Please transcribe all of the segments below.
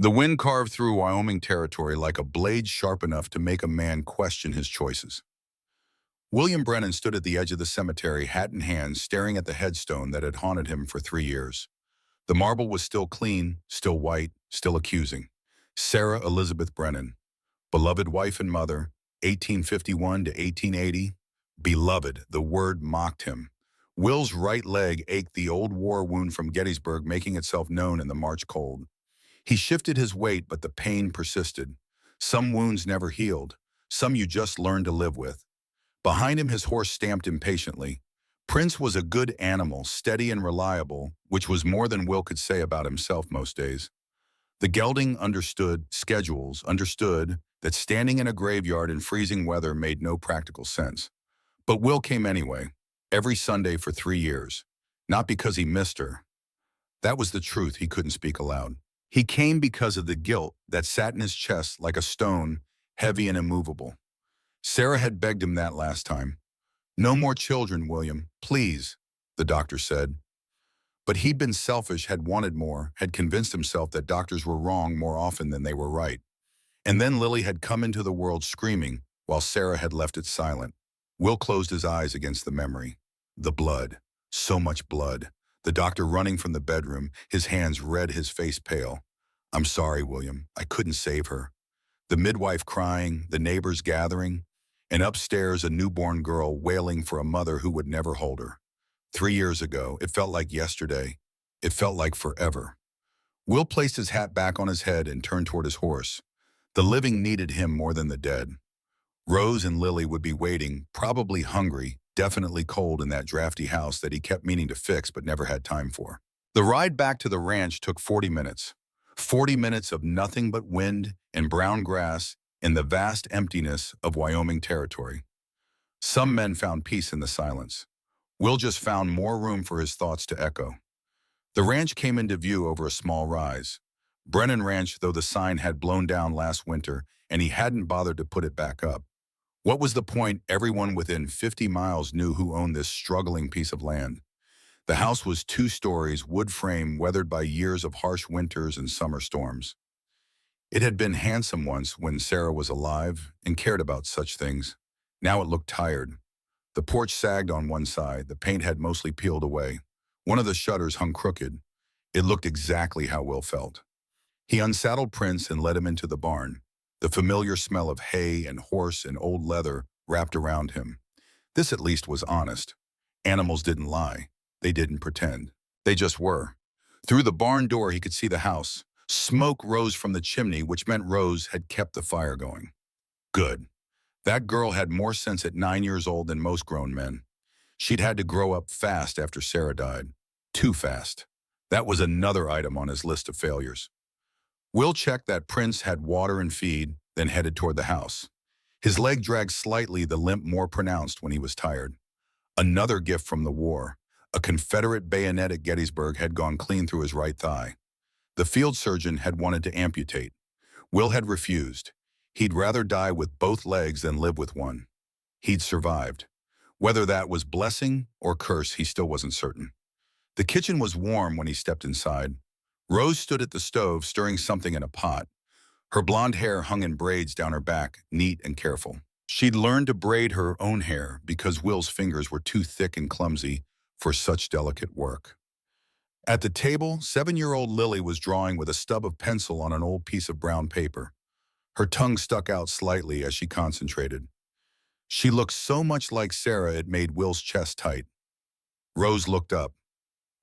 The wind carved through Wyoming territory like a blade sharp enough to make a man question his choices. William Brennan stood at the edge of the cemetery, hat in hand, staring at the headstone that had haunted him for 3 years. The marble was still clean, still white, still accusing. Sarah Elizabeth Brennan, beloved wife and mother, 1851 to 1880. Beloved, the word mocked him. Will's right leg ached, the old war wound from Gettysburg making itself known in the March cold. He shifted his weight, but the pain persisted. Some wounds never healed, some you just learned to live with. Behind him, his horse stamped impatiently. Prince was a good animal, steady and reliable, which was more than Will could say about himself most days. The gelding understood schedules, understood that standing in a graveyard in freezing weather made no practical sense. But Will came anyway, every Sunday for 3 years. Not because he missed her. That was the truth he couldn't speak aloud. He came because of the guilt that sat in his chest like a stone, heavy and immovable. Sarah had begged him that last time. "No more children, William, please," the doctor said. But he'd been selfish, had wanted more, had convinced himself that doctors were wrong more often than they were right. And then Lily had come into the world screaming, while Sarah had left it silent. Will closed his eyes against the memory. The blood. So much blood. The doctor running from the bedroom, his hands red, his face pale. "I'm sorry, William. I couldn't save her." The midwife crying, the neighbors gathering, and upstairs a newborn girl wailing for a mother who would never hold her. 3 years ago, it felt like yesterday. It felt like forever. Will placed his hat back on his head and turned toward his horse. The living needed him more than the dead. Rose and Lily would be waiting, probably hungry, definitely cold in that drafty house that he kept meaning to fix but never had time for. The ride back to the ranch took 40 minutes. 40 minutes of nothing but wind and brown grass in the vast emptiness of Wyoming territory. Some men found peace in the silence. Will just found more room for his thoughts to echo. The ranch came into view over a small rise. Brennan Ranch, though the sign had blown down last winter and he hadn't bothered to put it back up. What was the point? Everyone within 50 miles knew who owned this struggling piece of land. The house was 2 stories, wood frame, weathered by years of harsh winters and summer storms. It had been handsome once when Sarah was alive and cared about such things. Now it looked tired. The porch sagged on one side, the paint had mostly peeled away. One of the shutters hung crooked. It looked exactly how Will felt. He unsaddled Prince and led him into the barn. The familiar smell of hay and horse and old leather wrapped around him. This at least was honest. Animals didn't lie. They didn't pretend. They just were. Through the barn door he could see the house. Smoke rose from the chimney, which meant Rose had kept the fire going. Good. That girl had more sense at 9 years old than most grown men. She'd had to grow up fast after Sarah died. Too fast. That was another item on his list of failures. Will checked that Prince had water and feed, then headed toward the house. His leg dragged slightly, the limp more pronounced when he was tired. Another gift from the war. A Confederate bayonet at Gettysburg had gone clean through his right thigh. The field surgeon had wanted to amputate. Will had refused. He'd rather die with both legs than live with one. He'd survived. Whether that was blessing or curse, he still wasn't certain. The kitchen was warm when he stepped inside. Rose stood at the stove, stirring something in a pot. Her blonde hair hung in braids down her back, neat and careful. She'd learned to braid her own hair because Will's fingers were too thick and clumsy for such delicate work. At the table, 7-year-old Lily was drawing with a stub of pencil on an old piece of brown paper. Her tongue stuck out slightly as she concentrated. She looked so much like Sarah it made Will's chest tight. Rose looked up.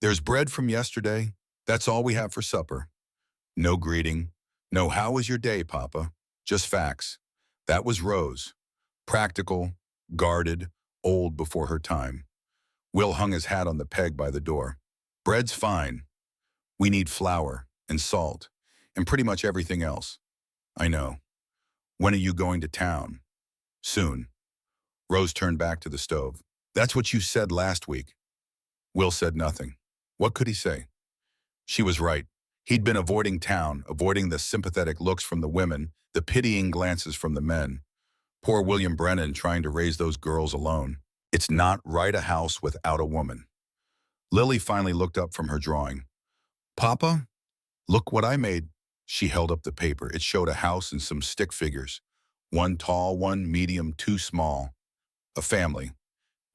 "There's bread from yesterday. That's all we have for supper." No greeting. No "how was your day, Papa?" Just facts. That was Rose. Practical, guarded, old before her time. Will hung his hat on the peg by the door. "Bread's fine. We need flour and salt and pretty much everything else." "I know. When are you going to town?" "Soon." Rose turned back to the stove. "That's what you said last week." Will said nothing. What could he say? She was right. He'd been avoiding town, avoiding the sympathetic looks from the women, the pitying glances from the men. Poor William Brennan trying to raise those girls alone. It's not right a house without a woman. Lily finally looked up from her drawing. "Papa, look what I made." She held up the paper. It showed a house and some stick figures. One tall, one medium, two small. A family.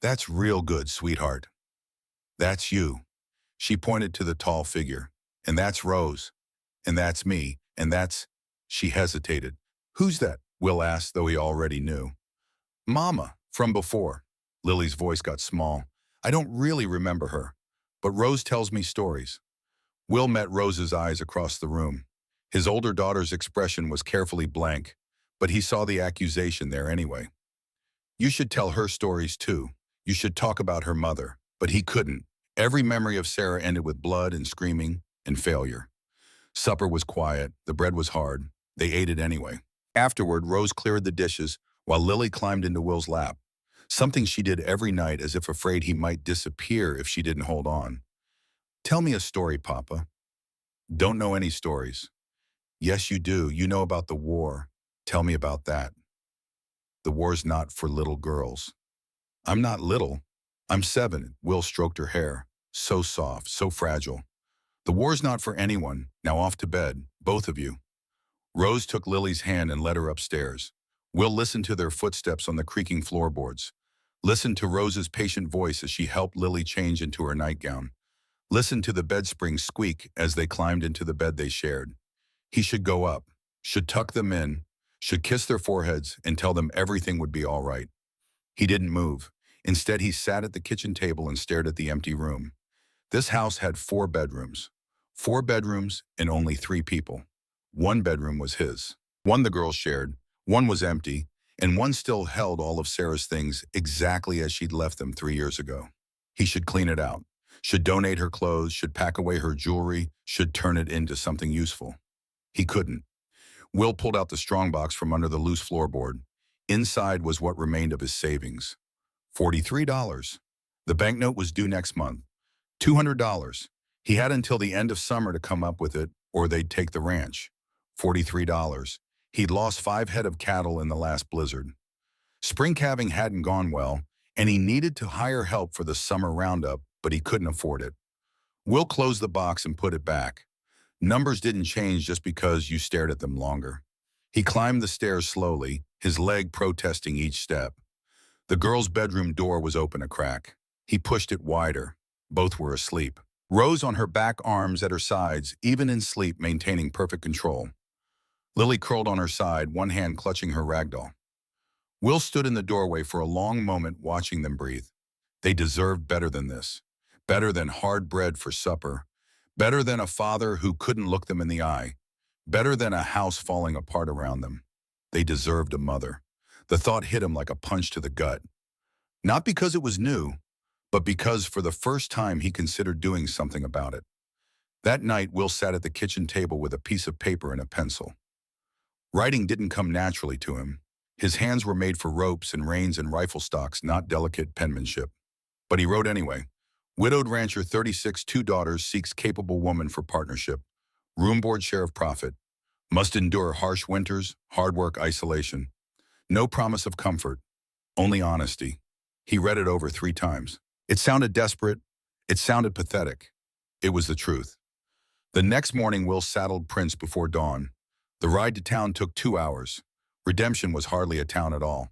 That's real good, sweetheart. That's you. She pointed to the tall figure. And that's Rose. And that's me. And that's... She hesitated. Who's that? Will asked, though he already knew. Mama, from before. Lily's voice got small. I don't really remember her, but Rose tells me stories. Will met Rose's eyes across the room. His older daughter's expression was carefully blank, but he saw the accusation there anyway. You should tell her stories too. You should talk about her mother. But he couldn't. Every memory of Sarah ended with blood and screaming and failure. Supper was quiet. The bread was hard. They ate it anyway. Afterward, Rose cleared the dishes while Lily climbed into Will's lap, something she did every night as if afraid he might disappear if she didn't hold on. Tell me a story, Papa. Don't know any stories. Yes, you do. You know about the war. Tell me about that. The war's not for little girls. I'm not little. I'm 7. Will stroked her hair. So soft, so fragile. The war's not for anyone. Now off to bed, both of you. Rose took Lily's hand and led her upstairs. Will listened to their footsteps on the creaking floorboards. Listened to Rose's patient voice as she helped Lily change into her nightgown. Listened to the bed springs squeak as they climbed into the bed they shared. He should go up, should tuck them in, should kiss their foreheads and tell them everything would be all right. He didn't move. Instead, he sat at the kitchen table and stared at the empty room. This house had 4 bedrooms. 4 bedrooms and only 3 people. One bedroom was his. One the girls shared, one was empty, and one still held all of Sarah's things exactly as she'd left them 3 years ago. He should clean it out, should donate her clothes, should pack away her jewelry, should turn it into something useful. He couldn't. Will pulled out the strongbox from under the loose floorboard. Inside was what remained of his savings. $43. The banknote was due next month. $200. He had until the end of summer to come up with it, or they'd take the ranch. $43. He'd lost 5 head of cattle in the last blizzard. Spring calving hadn't gone well, and he needed to hire help for the summer roundup, but he couldn't afford it. Will closed the box and put it back. Numbers didn't change just because you stared at them longer. He climbed the stairs slowly, his leg protesting each step. The girl's bedroom door was open a crack. He pushed it wider. Both were asleep. Rose on her back, arms at her sides, even in sleep maintaining perfect control. Lily curled on her side, one hand clutching her ragdoll. Will stood in the doorway for a long moment watching them breathe. They deserved better than this. Better than hard bread for supper. Better than a father who couldn't look them in the eye. Better than a house falling apart around them. They deserved a mother. The thought hit him like a punch to the gut. Not because it was new, but because for the first time he considered doing something about it. That night, Will sat at the kitchen table with a piece of paper and a pencil. Writing didn't come naturally to him. His hands were made for ropes and reins and rifle stocks, not delicate penmanship. But he wrote anyway. Widowed rancher 36, 2 daughters, seeks capable woman for partnership. Room board share of profit. Must endure harsh winters, hard work, isolation. No promise of comfort, only honesty. He read it over 3 times. It sounded desperate. It sounded pathetic. It was the truth. The next morning, Will saddled Prince before dawn. The ride to town took 2 hours. Redemption was hardly a town at all.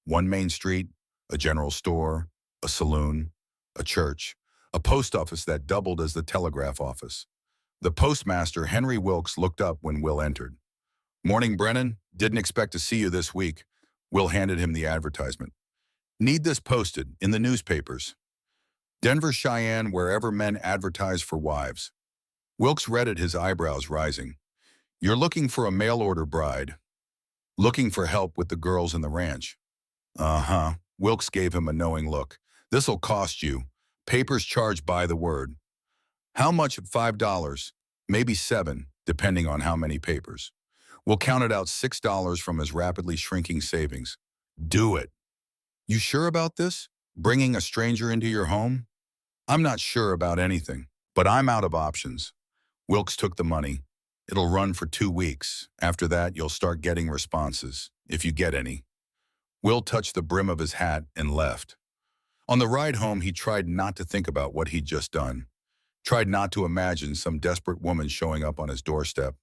One main street, a general store, a saloon, a church, a post office that doubled as the telegraph office. The postmaster, Henry Wilkes, looked up when Will entered. Morning, Brennan. Didn't expect to see you this week. Will handed him the advertisement. Need this posted in the newspapers. Denver, Cheyenne, wherever men advertise for wives. Wilkes read it, his eyebrows rising. You're looking for a mail-order bride. Looking for help with the girls in the ranch. Uh-huh. Wilkes gave him a knowing look. This'll cost you. Papers charged by the word. How much at $5? Maybe 7, depending on how many papers. Will counted out $6 from his rapidly shrinking savings. Do it. You sure about this? Bringing a stranger into your home? I'm not sure about anything, but I'm out of options. Wilkes took the money. It'll run for 2 weeks. After that, you'll start getting responses, if you get any. Will touched the brim of his hat and left. On the ride home, he tried not to think about what he'd just done. Tried not to imagine some desperate woman showing up on his doorstep.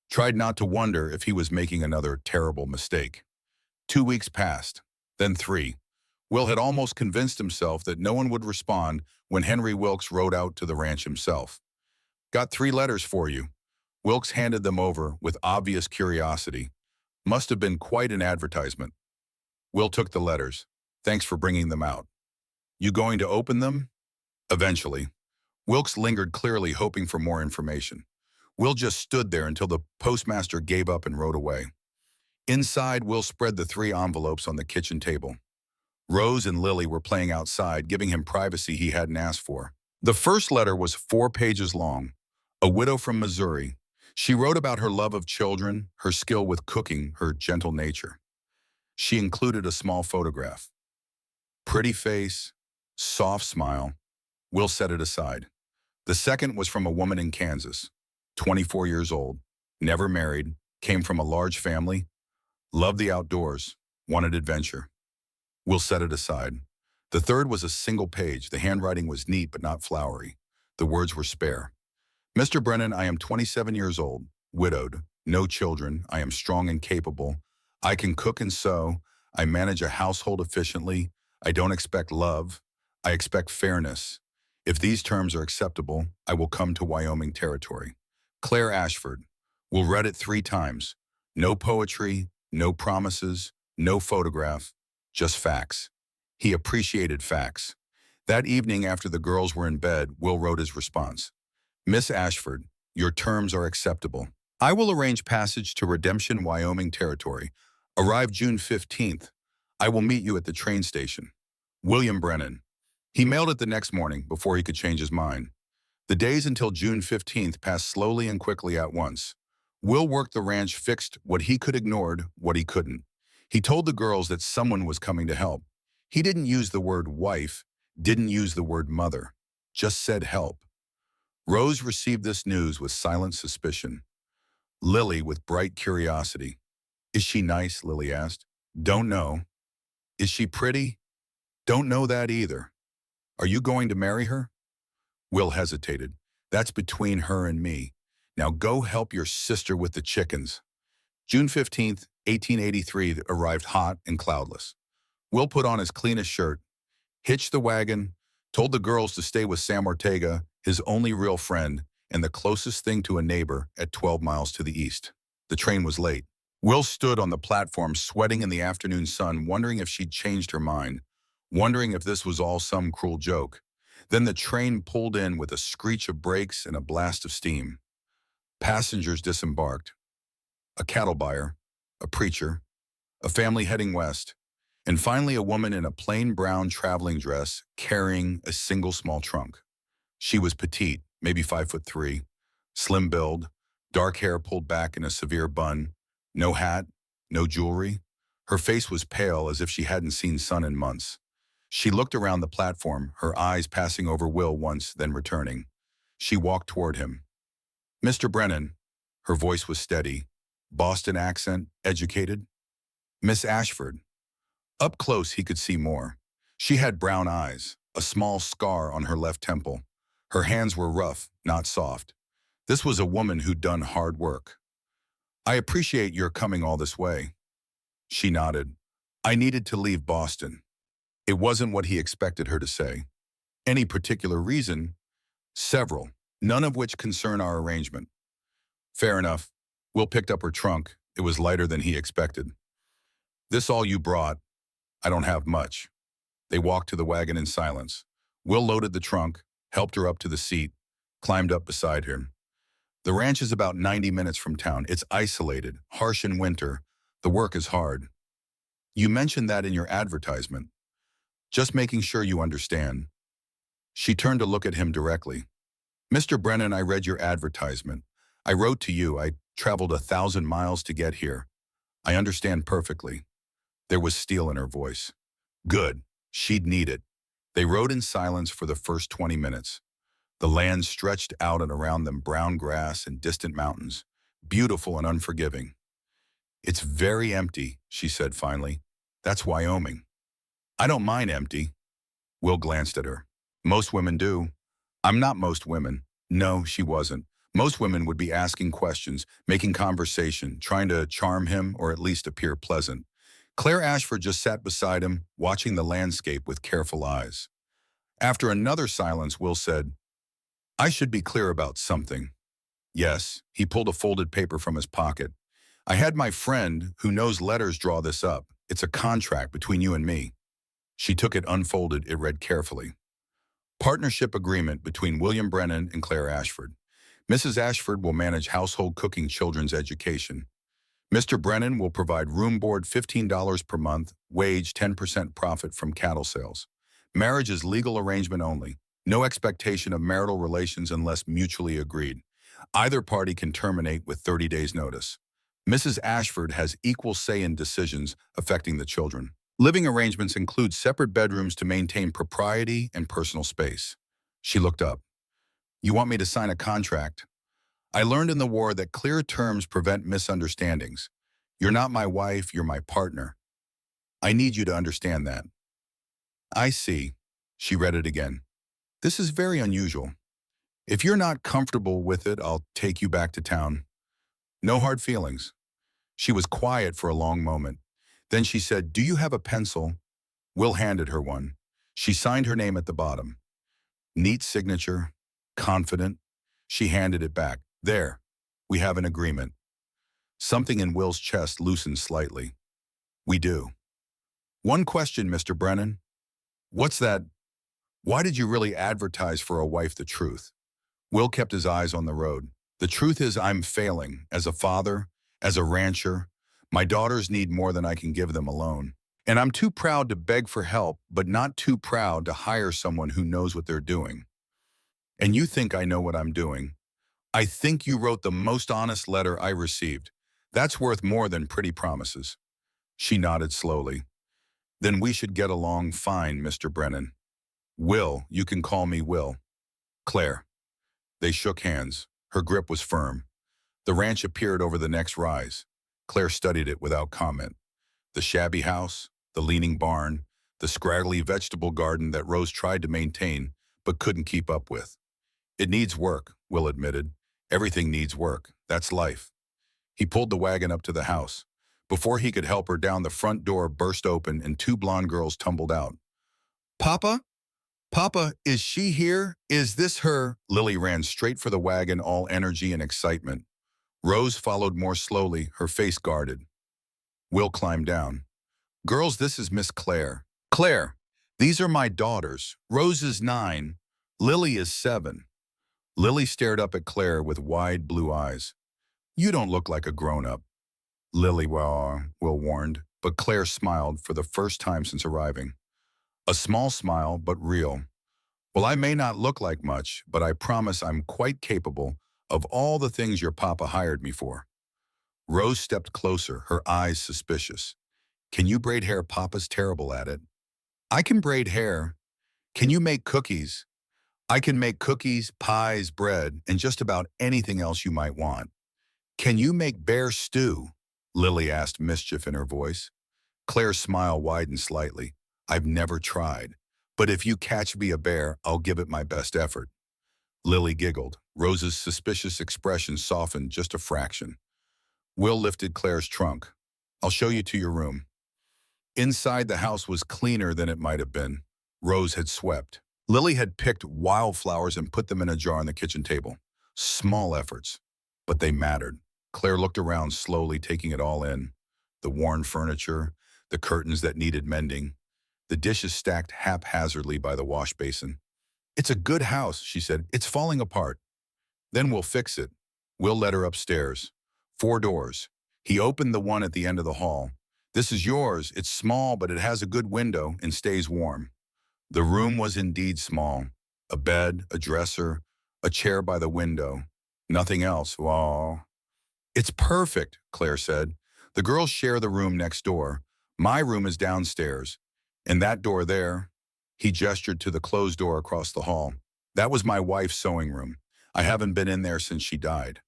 Tried not to wonder if he was making another terrible mistake. 2 weeks passed, then 3. Will had almost convinced himself that no one would respond when Henry Wilkes rode out to the ranch himself. Got 3 letters for you. Wilkes handed them over with obvious curiosity. Must have been quite an advertisement. Will took the letters. Thanks for bringing them out. You going to open them? Eventually. Wilkes lingered clearly, hoping for more information. Will just stood there until the postmaster gave up and rode away. Inside, Will spread the 3 envelopes on the kitchen table. Rose and Lily were playing outside, giving him privacy he hadn't asked for. The first letter was 4 pages long. A widow from Missouri. She wrote about her love of children, her skill with cooking, her gentle nature. She included a small photograph. Pretty face, soft smile. Will set it aside. The second was from a woman in Kansas, 24 years old, never married, came from a large family, loved the outdoors, wanted adventure. Will set it aside. The third was a single page. The handwriting was neat but not flowery. The words were spare. Mr. Brennan, I am 27 years old, widowed, no children. I am strong and capable. I can cook and sew. I manage a household efficiently. I don't expect love. I expect fairness. If these terms are acceptable, I will come to Wyoming Territory. Claire Ashford. Will read it 3 times. No poetry, no promises, no photograph, just facts. He appreciated facts. That evening after the girls were in bed, Will wrote his response. Miss Ashford, your terms are acceptable. I will arrange passage to Redemption, Wyoming Territory. Arrive June 15th. I will meet you at the train station. William Brennan. He mailed it the next morning before he could change his mind. The days until June 15th passed slowly and quickly at once. Will worked the ranch, fixed what he could, ignored what he couldn't. He told the girls that someone was coming to help. He didn't use the word wife, didn't use the word mother, just said help. Rose received this news with silent suspicion. Lily with bright curiosity. Is she nice? Lily asked. Don't know. Is she pretty? Don't know that either. Are you going to marry her? Will hesitated. That's between her and me. Now go help your sister with the chickens. June 15th, 1883 arrived hot and cloudless. Will put on his cleanest shirt, hitched the wagon, told the girls to stay with Sam Ortega, his only real friend, and the closest thing to a neighbor at 12 miles to the east. The train was late. Will stood on the platform, sweating in the afternoon sun, wondering if she'd changed her mind, wondering if this was all some cruel joke. Then the train pulled in with a screech of brakes and a blast of steam. Passengers disembarked. A cattle buyer, a preacher, a family heading west, and finally a woman in a plain brown traveling dress carrying a single small trunk. She was petite, maybe 5'3", slim build, dark hair pulled back in a severe bun, no hat, no jewelry. Her face was pale as if she hadn't seen sun in months. She looked around the platform, her eyes passing over Will once, then returning. She walked toward him. Mr. Brennan. Her voice was steady. Boston accent, educated. Miss Ashford. Up close he could see more. She had brown eyes, a small scar on her left temple. Her hands were rough, not soft. This was a woman who'd done hard work. I appreciate your coming all this way. She nodded. I needed to leave Boston. It wasn't what he expected her to say. Any particular reason? Several, none of which concern our arrangement. Fair enough. Will picked up her trunk. It was lighter than he expected. This all you brought? I don't have much. They walked to the wagon in silence. Will loaded the trunk, helped her up to the seat, climbed up beside her. The ranch is about 90 minutes from town. It's isolated, harsh in winter. The work is hard. You mentioned that in your advertisement. Just making sure you understand. She turned to look at him directly. Mr. Brennan, I read your advertisement. I wrote to you. I traveled 1,000 miles to get here. I understand perfectly. There was steel in her voice. Good. She'd need it. They rode in silence for the first 20 minutes. The land stretched out and around them, brown grass and distant mountains, beautiful and unforgiving. It's very empty, she said finally. That's Wyoming. I don't mind empty. Will glanced at her. Most women do. I'm not most women. No, she wasn't. Most women would be asking questions, making conversation, trying to charm him or at least appear pleasant. Claire Ashford just sat beside him, watching the landscape with careful eyes. After another silence, Will said, "I should be clear about something." Yes, he pulled a folded paper from his pocket. "I had my friend who knows letters draw this up. It's a contract between you and me." She took it unfolded. It read carefully. Partnership agreement between William Brennan and Claire Ashford. Mrs. Ashford will manage household cooking, children's education. Mr. Brennan will provide room board $15 per month, wage 10% profit from cattle sales. Marriage is legal arrangement only. No expectation of marital relations unless mutually agreed. Either party can terminate with 30 days notice. Mrs. Ashford has equal say in decisions affecting the children. Living arrangements include separate bedrooms to maintain propriety and personal space. She looked up. "You want me to sign a contract?" "I learned in the war that clear terms prevent misunderstandings. You're not my wife, you're my partner. I need you to understand that." "I see." She read it again. "This is very unusual. If you're not comfortable with it, I'll take you back to town. No hard feelings." She was quiet for a long moment. Then she said, "Do you have a pencil?" Will handed her one. She signed her name at the bottom. Neat signature, confident. She handed it back. "There, we have an agreement." Something in Will's chest loosened slightly. "We do." "One question, Mr. Brennan." "What's that?" "Why did you really advertise for a wife the truth?" Will kept his eyes on the road. "The truth is I'm failing, as a father, as a rancher. My daughters need more than I can give them alone. And I'm too proud to beg for help, but not too proud to hire someone who knows what they're doing. And you think I know what I'm doing. I think you wrote the most honest letter I received. That's worth more than pretty promises." She nodded slowly. "Then we should get along fine, Mr. Brennan." "Will, you can call me Will." "Claire." They shook hands. Her grip was firm. The ranch appeared over the next rise. Claire studied it without comment. The shabby house, the leaning barn, the scraggly vegetable garden that Rose tried to maintain but couldn't keep up with. "It needs work," Will admitted. "Everything needs work. That's life." He pulled the wagon up to the house. Before he could help her down, the front door burst open and two blonde girls tumbled out. "Papa? Papa, is she here? Is this her?" Lily ran straight for the wagon, all energy and excitement. Rose followed more slowly, her face guarded. Will climbed down. "Girls, this is Miss Claire." "Claire, these are my daughters. Rose is 9. Lily is 7. Lily stared up at Claire with wide blue eyes. "You don't look like a grown-up." Lily, Will warned, but Claire smiled for the first time since arriving. A small smile, but real. "Well, I may not look like much, but I promise I'm quite capable of all the things your papa hired me for." Rose stepped closer, her eyes suspicious. "Can you braid hair? Papa's terrible at it." "I can braid hair." "Can you make cookies?" "I can make cookies, pies, bread, and just about anything else you might want." "Can you make bear stew?" Lily asked, mischief in her voice. Claire's smile widened slightly. "I've never tried, but if you catch me a bear, I'll give it my best effort." Lily giggled. Rose's suspicious expression softened just a fraction. Will lifted Claire's trunk. "I'll show you to your room." Inside, the house was cleaner than it might have been. Rose had swept. Lily had picked wildflowers and put them in a jar on the kitchen table. Small efforts, but they mattered. Claire looked around slowly, taking it all in. The worn furniture, the curtains that needed mending, the dishes stacked haphazardly by the wash basin. "It's a good house," she said. "It's falling apart." "Then we'll fix it." Will led her upstairs. 4 doors. He opened the one at the end of the hall. "This is yours. It's small, but it has a good window and stays warm." The room was indeed small. A bed, a dresser, a chair by the window. Nothing else. "Aw." "It's perfect," Claire said. "The girls share the room next door. My room is downstairs. And that door there," he gestured to the closed door across the hall, "that was my wife's sewing room. I haven't been in there since she died."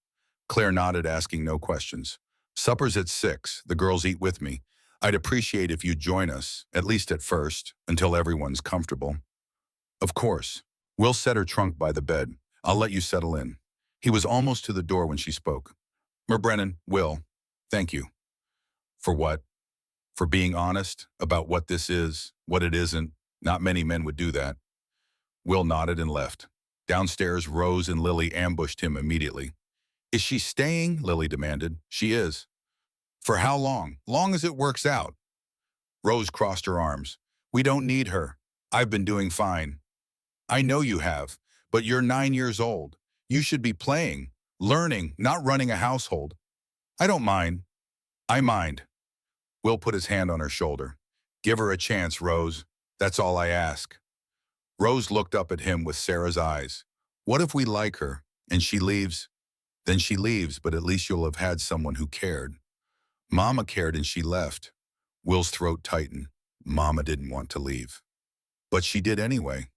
Claire nodded, asking no questions. "Supper's at 6. The girls eat with me. I'd appreciate if you'd join us, at least at first, until everyone's comfortable." "Of course." Will set her trunk by the bed. "I'll let you settle in." He was almost to the door when she spoke. Brennan, Will, thank you. For what? For being honest about what this is, what it isn't. Not many men would do that. Will nodded and left. Downstairs, Rose and Lily ambushed him immediately. Is she staying? Lily demanded. She is. For how long? Long as it works out. Rose crossed her arms. We don't need her. I've been doing fine. I know you have, but you're 9 years old. You should be playing, learning, not running a household. I don't mind. I mind. Will put his hand on her shoulder. Give her a chance, Rose. That's all I ask. Rose looked up at him with Sarah's eyes. What if we like her, and she leaves? Then she leaves, but at least you'll have had someone who cared. Mama cared and she left. Will's throat tightened. Mama didn't want to leave. But she did anyway.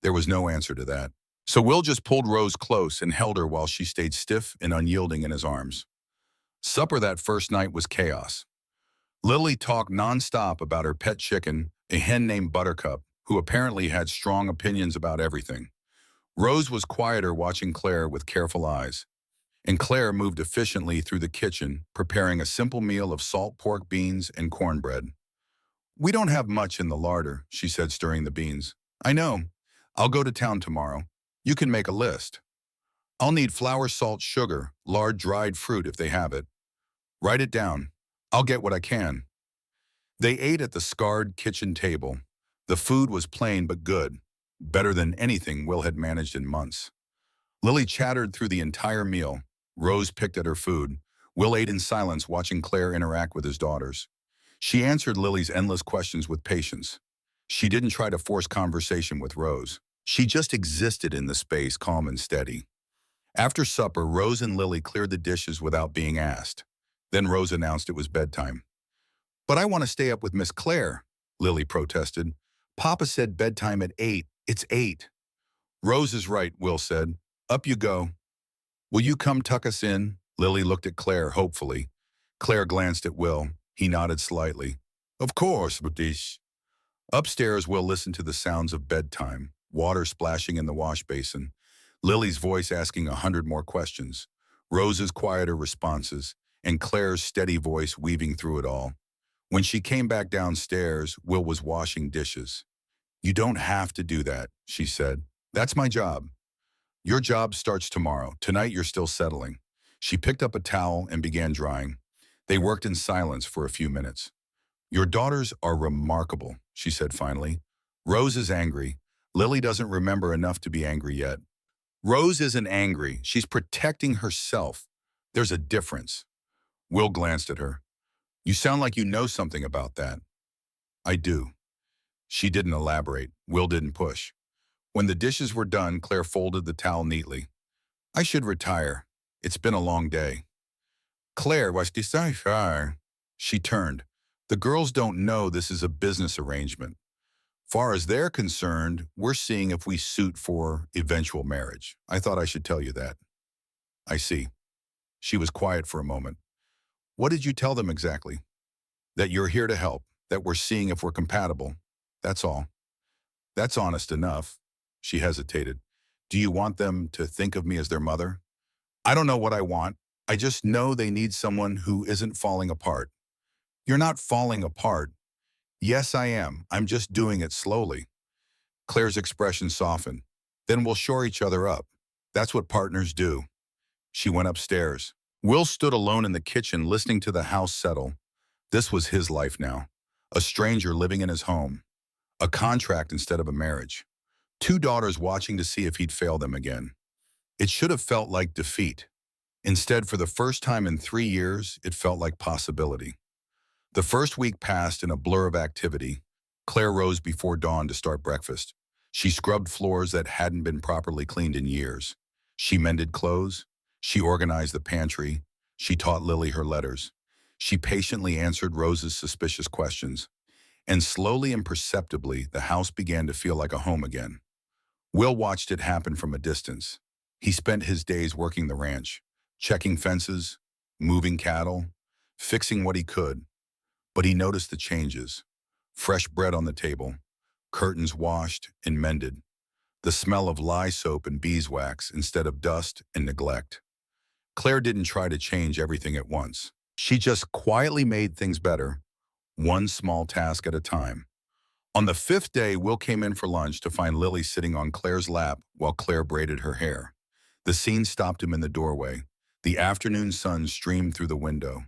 There was no answer to that. So Will just pulled Rose close and held her while she stayed stiff and unyielding in his arms. Supper that first night was chaos. Lily talked nonstop about her pet chicken, a hen named Buttercup, who apparently had strong opinions about everything. Rose was quieter, watching Claire with careful eyes. And Claire moved efficiently through the kitchen, preparing a simple meal of salt pork beans and cornbread. We don't have much in the larder, she said, stirring the beans. I know. I'll go to town tomorrow. You can make a list. I'll need flour, salt, sugar, lard, dried fruit if they have it. Write it down. I'll get what I can. They ate at the scarred kitchen table. The food was plain but good, better than anything Will had managed in months. Lily chattered through the entire meal. Rose picked at her food. Will ate in silence, watching Claire interact with his daughters. She answered Lily's endless questions with patience. She didn't try to force conversation with Rose. She just existed in the space, calm and steady. After supper, Rose and Lily cleared the dishes without being asked. Then Rose announced it was bedtime. But I want to stay up with Miss Claire, Lily protested. Papa said bedtime at 8. It's 8. Rose is right, Will said. Up you go. Will you come tuck us in? Lily looked at Claire hopefully. Claire glanced at Will. He nodded slightly. Of course, Batish. Upstairs, Will listened to the sounds of bedtime, water splashing in the wash basin, Lily's voice asking 100 more questions, Rose's quieter responses, and Claire's steady voice weaving through it all. When she came back downstairs, Will was washing dishes. You don't have to do that, she said. That's my job. Your job starts tomorrow. Tonight you're still settling. She picked up a towel and began drying. They worked in silence for a few minutes. Your daughters are remarkable, she said finally. Rose is angry. Lily doesn't remember enough to be angry yet. Rose isn't angry. She's protecting herself. There's a difference. Will glanced at her. You sound like you know something about that. I do. She didn't elaborate. Will didn't push. When the dishes were done, Claire folded the towel neatly. I should retire. It's been a long day. Claire, was desire. She turned. The girls don't know this is a business arrangement. Far as they're concerned, we're seeing if we suit for eventual marriage. I thought I should tell you that. I see. She was quiet for a moment. What did you tell them exactly? That you're here to help, that we're seeing if we're compatible. That's all. That's honest enough. She hesitated. Do you want them to think of me as their mother? I don't know what I want. I just know they need someone who isn't falling apart. You're not falling apart. Yes, I am. I'm just doing it slowly. Claire's expression softened. Then we'll shore each other up. That's what partners do. She went upstairs. Will stood alone in the kitchen listening to the house settle. This was his life now. A stranger living in his home. A contract instead of a marriage. 2 daughters watching to see if he'd fail them again. It should have felt like defeat. Instead, for the first time in 3 years, it felt like possibility. The first week passed in a blur of activity. Claire rose before dawn to start breakfast. She scrubbed floors that hadn't been properly cleaned in years. She mended clothes. She organized the pantry. She taught Lily her letters. She patiently answered Rose's suspicious questions. And slowly and perceptibly, the house began to feel like a home again. Will watched it happen from a distance. He spent his days working the ranch, checking fences, moving cattle, fixing what he could. But he noticed the changes. Fresh bread on the table, curtains washed and mended, the smell of lye soap and beeswax instead of dust and neglect. Claire didn't try to change everything at once. She just quietly made things better, one small task at a time. On the fifth day, Will came in for lunch to find Lily sitting on Claire's lap while Claire braided her hair. The scene stopped him in the doorway. The afternoon sun streamed through the window.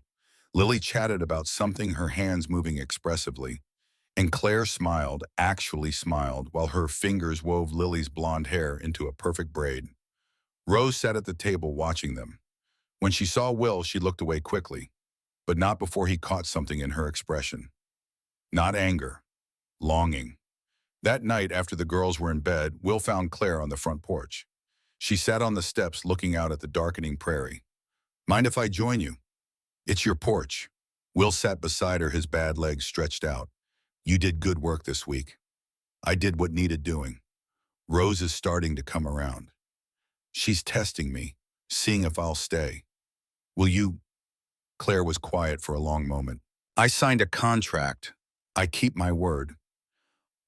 Lily chatted about something, her hands moving expressively. And Claire smiled, actually smiled, while her fingers wove Lily's blonde hair into a perfect braid. Rose sat at the table watching them. When she saw Will, she looked away quickly, but not before he caught something in her expression. Not anger, longing. That night, after the girls were in bed, Will found Claire on the front porch. She sat on the steps looking out at the darkening prairie. Mind if I join you? It's your porch. Will sat beside her, his bad legs stretched out. You did good work this week. I did what needed doing. Rose is starting to come around. She's testing me, seeing if I'll stay. Will you? Claire was quiet for a long moment. I signed a contract. I keep my word.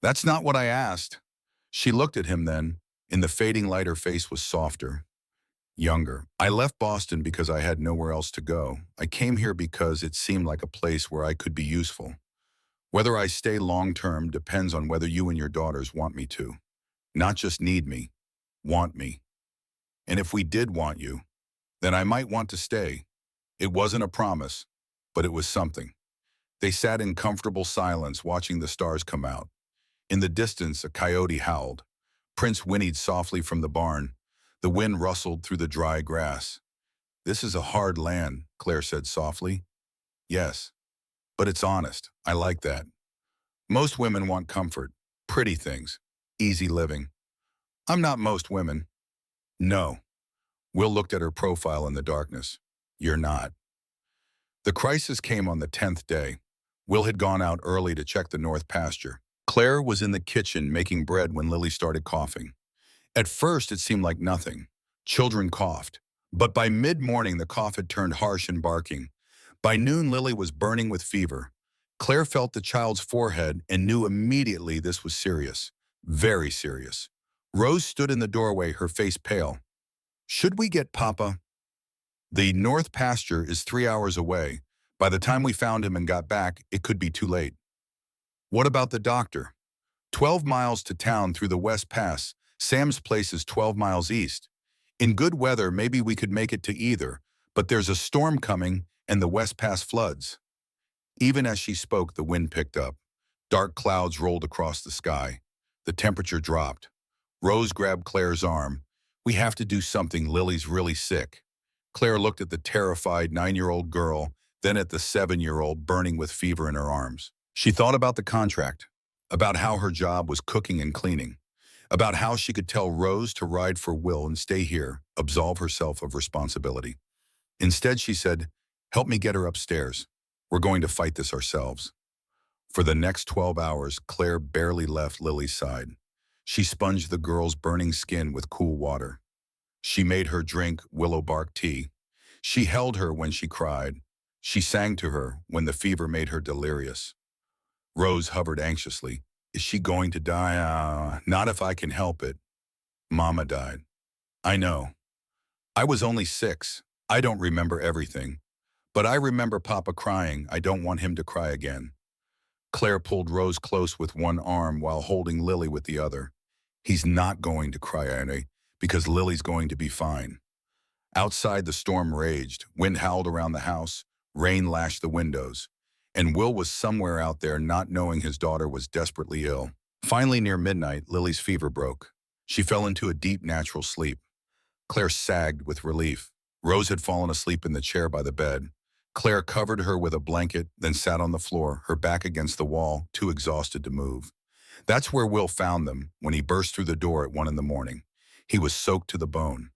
That's not what I asked. She looked at him then. In the fading light, her face was softer, younger. I left Boston because I had nowhere else to go. I came here because it seemed like a place where I could be useful. Whether I stay long-term depends on whether you and your daughters want me to. Not just need me, want me. And if we did want you, then I might want to stay. It wasn't a promise, but it was something. They sat in comfortable silence watching the stars come out. In the distance, a coyote howled. Prince whinnied softly from the barn. The wind rustled through the dry grass. This is a hard land, Claire said softly. Yes, but it's honest. I like that. Most women want comfort, pretty things, easy living. I'm not most women. No. Will looked at her profile in the darkness. You're not. The crisis came on the 10th day. Will had gone out early to check the north pasture. Claire was in the kitchen making bread when Lily started coughing. At first, it seemed like nothing. Children coughed. But by mid-morning, the cough had turned harsh and barking. By noon, Lily was burning with fever. Claire felt the child's forehead and knew immediately this was serious. Very serious. Rose stood in the doorway, her face pale. Should we get Papa? The north pasture is 3 hours away. By the time we found him and got back, it could be too late. What about the doctor? 12 miles to town through the West Pass. Sam's place is 12 miles east. In good weather, maybe we could make it to either, but there's a storm coming and the West Pass floods. Even as she spoke, the wind picked up. Dark clouds rolled across the sky. The temperature dropped. Rose grabbed Claire's arm. We have to do something. Lily's really sick. Claire looked at the terrified 9-year-old girl, then at the 7-year-old burning with fever in her arms. She thought about the contract, about how her job was cooking and cleaning, about how she could tell Rose to ride for Will and stay here, absolve herself of responsibility. Instead, she said, help me get her upstairs. We're going to fight this ourselves. For the next 12 hours, Claire barely left Lily's side. She sponged the girl's burning skin with cool water. She made her drink willow bark tea. She held her when she cried. She sang to her when the fever made her delirious. Rose hovered anxiously. Is she going to die? Not if I can help it. Mama died. I know. I was only 6. I don't remember everything. But I remember Papa crying. I don't want him to cry again. Claire pulled Rose close with one arm while holding Lily with the other. He's not going to cry, Annie, because Lily's going to be fine. Outside, the storm raged. Wind howled around the house. Rain lashed the windows. And Will was somewhere out there not knowing his daughter was desperately ill. Finally, near midnight, Lily's fever broke. She fell into a deep, natural sleep. Claire sagged with relief. Rose had fallen asleep in the chair by the bed. Claire covered her with a blanket, then sat on the floor, her back against the wall, too exhausted to move. That's where Will found them when he burst through the door at 1 in the morning. He was soaked to the bone,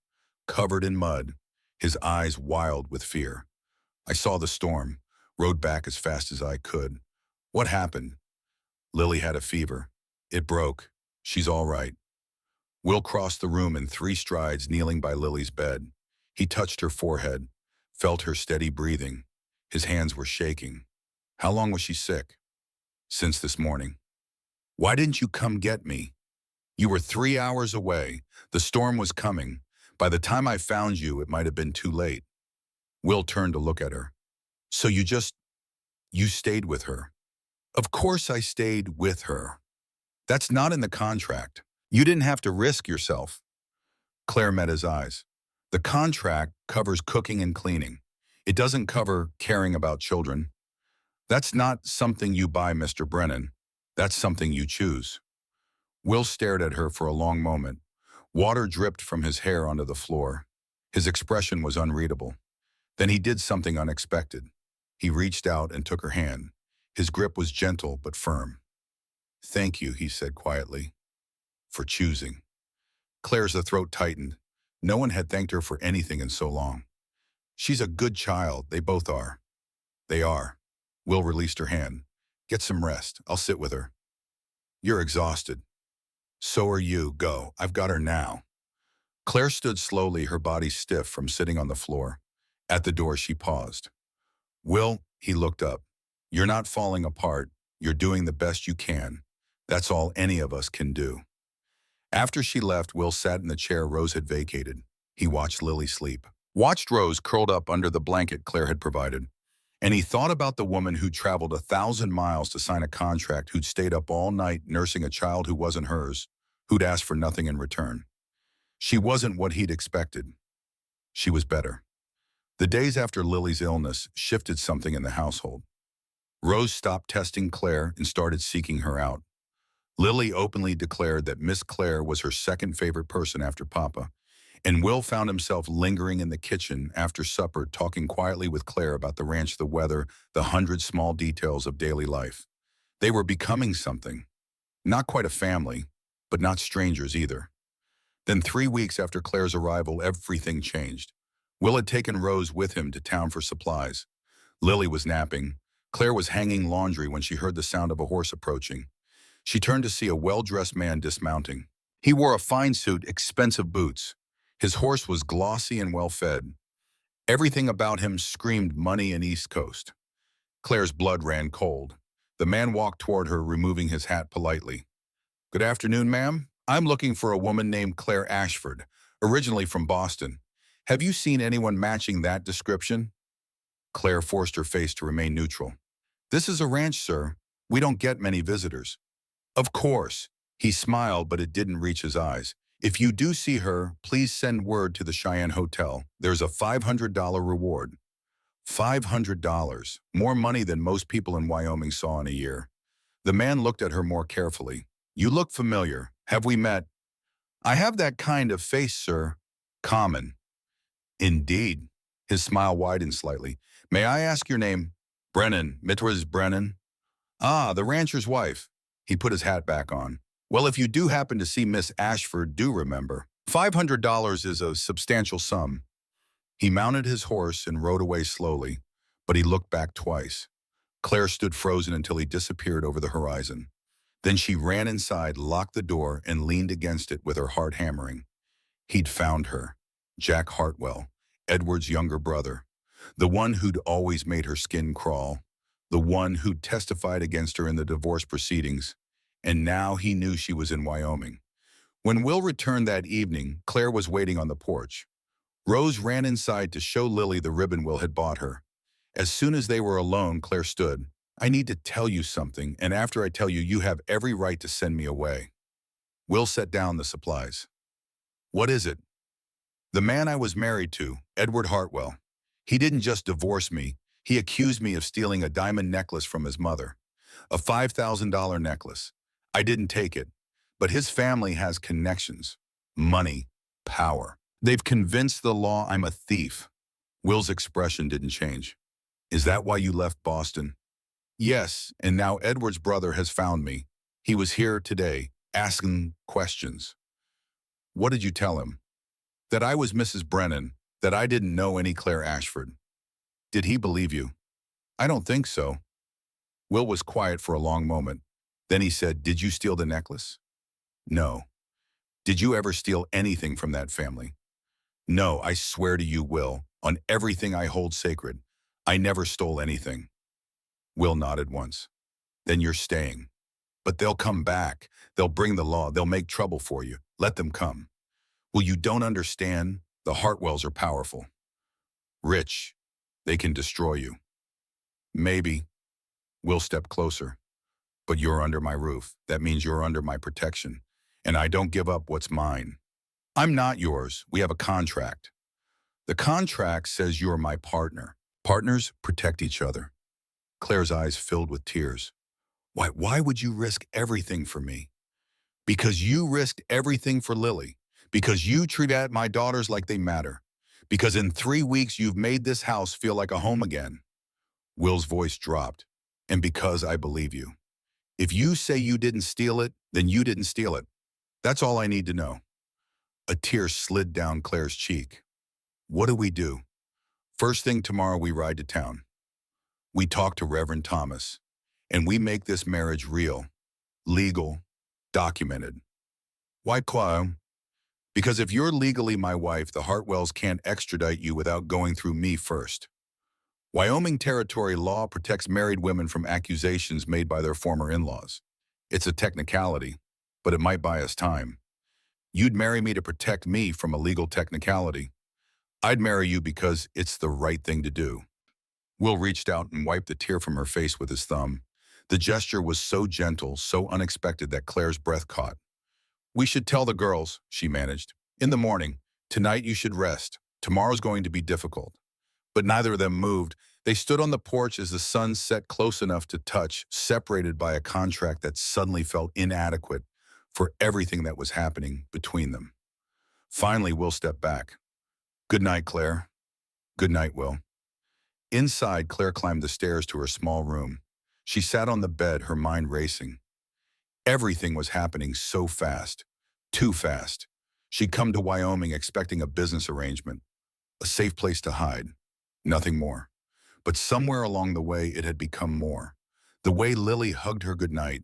covered in mud, his eyes wild with fear. I saw the storm, rode back as fast as I could. What happened? Lily had a fever. It broke. She's all right. Will crossed the room in 3 strides, kneeling by Lily's bed. He touched her forehead, felt her steady breathing. His hands were shaking. How long was she sick? Since this morning. Why didn't you come get me? You were 3 hours away. The storm was coming. By the time I found you, it might have been too late. Will turned to look at her. So you stayed with her. Of course I stayed with her. That's not in the contract. You didn't have to risk yourself. Claire met his eyes. The contract covers cooking and cleaning. It doesn't cover caring about children. That's not something you buy, Mr. Brennan. That's something you choose. Will stared at her for a long moment. Water dripped from his hair onto the floor. His expression was unreadable. Then he did something unexpected. He reached out and took her hand. His grip was gentle but firm. Thank you, he said quietly, for choosing. Claire's throat tightened. No one had thanked her for anything in so long. She's a good child. They both are. They are. Will released her hand. Get some rest. I'll sit with her. You're exhausted. So are you. Go. I've got her now. Claire stood slowly, her body stiff from sitting on the floor. At the door, she paused. Will, he looked up. You're not falling apart. You're doing the best you can. That's all any of us can do. After she left, Will sat in the chair Rose had vacated. He watched Lily sleep. Watched Rose curled up under the blanket Claire had provided. And he thought about the woman who'd traveled 1,000 miles to sign a contract, who'd stayed up all night nursing a child who wasn't hers, who'd asked for nothing in return. She wasn't what he'd expected. She was better. The days after Lily's illness shifted something in the household. Rose stopped testing Claire and started seeking her out. Lily openly declared that Miss Claire was her second favorite person after Papa, and Will found himself lingering in the kitchen after supper, talking quietly with Claire about the ranch, the weather, the 100 small details of daily life. They were becoming something. Not quite a family, but not strangers either. Then 3 weeks after Claire's arrival, everything changed. Will had taken Rose with him to town for supplies. Lily was napping. Claire was hanging laundry when she heard the sound of a horse approaching. She turned to see a well-dressed man dismounting. He wore a fine suit, expensive boots. His horse was glossy and well-fed. Everything about him screamed money and East Coast. Claire's blood ran cold. The man walked toward her, removing his hat politely. Good afternoon, ma'am. I'm looking for a woman named Claire Ashford, originally from Boston. Have you seen anyone matching that description? Claire forced her face to remain neutral. This is a ranch, sir. We don't get many visitors. Of course. He smiled, but it didn't reach his eyes. If you do see her, please send word to the Cheyenne Hotel. There's a $500 reward. $500. More money than most people in Wyoming saw in a year. The man looked at her more carefully. You look familiar. Have we met? I have that kind of face, sir. Common. Indeed. His smile widened slightly. May I ask your name? Brennan. Mrs. Brennan. Ah, the rancher's wife. He put his hat back on. Well, if you do happen to see Miss Ashford, do remember. $500 is a substantial sum. He mounted his horse and rode away slowly, but he looked back twice. Claire stood frozen until he disappeared over the horizon. Then she ran inside, locked the door, and leaned against it with her heart hammering. He'd found her. Jack Hartwell, Edward's younger brother. The one who'd always made her skin crawl. The one who'd testified against her in the divorce proceedings. And now he knew she was in Wyoming. When Will returned that evening, Claire was waiting on the porch. Rose ran inside to show Lily the ribbon Will had bought her. As soon as they were alone, Claire stood. I need to tell you something, and after I tell you, you have every right to send me away. Will set down the supplies. What is it? The man I was married to, Edward Hartwell. He didn't just divorce me. He accused me of stealing a diamond necklace from his mother. A $5,000 necklace. I didn't take it. But his family has connections. Money. Power. They've convinced the law I'm a thief. Will's expression didn't change. Is that why you left Boston? Yes, and now Edward's brother has found me. He was here today, asking questions. What did you tell him? That I was Mrs. Brennan, that I didn't know any Claire Ashford. Did he believe you? I don't think so. Will was quiet for a long moment. Then he said, did you steal the necklace? No. Did you ever steal anything from that family? No, I swear to you, Will, on everything I hold sacred, I never stole anything. Will nodded once. Then you're staying. But they'll come back. They'll bring the law. They'll make trouble for you. Let them come. Well, you don't understand. The Hartwells are powerful. Rich. They can destroy you. Maybe. We'll step closer. But you're under my roof. That means you're under my protection. And I don't give up what's mine. I'm not yours. We have a contract. The contract says you're my partner. Partners protect each other. Claire's eyes filled with tears. Why would you risk everything for me? Because you risked everything for Lily. Because you treat my daughters like they matter. Because in 3 weeks you've made this house feel like a home again. Will's voice dropped. And because I believe you. If you say you didn't steal it, then you didn't steal it. That's all I need to know. A tear slid down Claire's cheek. What do we do? First thing tomorrow we ride to town. We talk to Reverend Thomas. And we make this marriage real, legal, documented. Why, Claude? Because if you're legally my wife, the Hartwells can't extradite you without going through me first. Wyoming territory law protects married women from accusations made by their former in-laws. It's a technicality, but it might buy us time. You'd marry me to protect me from a legal technicality. I'd marry you because it's the right thing to do. Will reached out and wiped the tear from her face with his thumb. The gesture was so gentle, so unexpected that Claire's breath caught. We should tell the girls, she managed. In the morning. Tonight you should rest. Tomorrow's going to be difficult. But neither of them moved. They stood on the porch as the sun set close enough to touch, separated by a contract that suddenly felt inadequate for everything that was happening between them. Finally, Will stepped back. Good night, Claire. Good night, Will. Inside, Claire climbed the stairs to her small room. She sat on the bed, her mind racing. Everything was happening so fast. Too fast. She'd come to Wyoming expecting a business arrangement, a safe place to hide. Nothing more. But somewhere along the way, it had become more. The way Lily hugged her goodnight.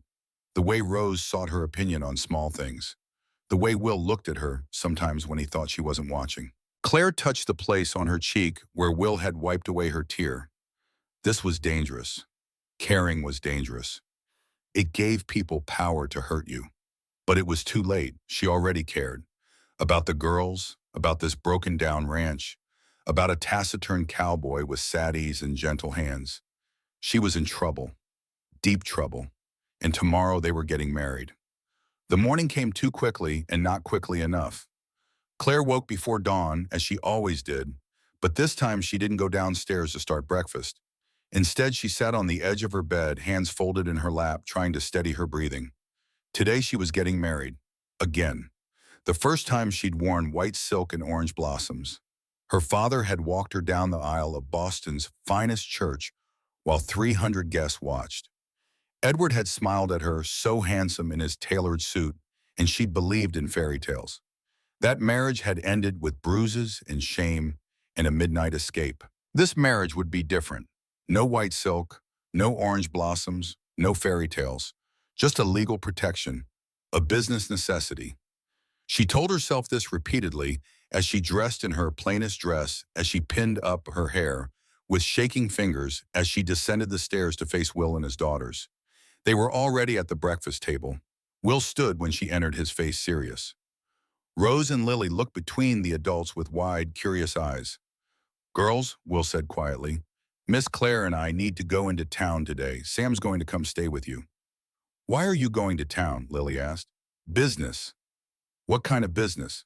The way Rose sought her opinion on small things. The way Will looked at her, sometimes when he thought she wasn't watching. Claire touched the place on her cheek where Will had wiped away her tear. This was dangerous. Caring was dangerous. It gave people power to hurt you. But it was too late. She already cared. About the girls, about this broken-down ranch, about a taciturn cowboy with sad ease and gentle hands. She was in trouble. Deep trouble. And tomorrow they were getting married. The morning came too quickly and not quickly enough. Claire woke before dawn, as she always did, but this time she didn't go downstairs to start breakfast. Instead, she sat on the edge of her bed, hands folded in her lap, trying to steady her breathing. Today she was getting married. Again. The first time she'd worn white silk and orange blossoms. Her father had walked her down the aisle of Boston's finest church while 300 guests watched. Edward had smiled at her, so handsome in his tailored suit, and she'd believed in fairy tales. That marriage had ended with bruises and shame and a midnight escape. This marriage would be different. No white silk, no orange blossoms, no fairy tales. Just a legal protection, a business necessity. She told herself this repeatedly as she dressed in her plainest dress, as she pinned up her hair, with shaking fingers as she descended the stairs to face Will and his daughters. They were already at the breakfast table. Will stood when she entered, his face serious. Rose and Lily looked between the adults with wide, curious eyes. Girls, Will said quietly, Miss Claire and I need to go into town today. Sam's going to come stay with you. Why are you going to town? Lily asked. Business. What kind of business?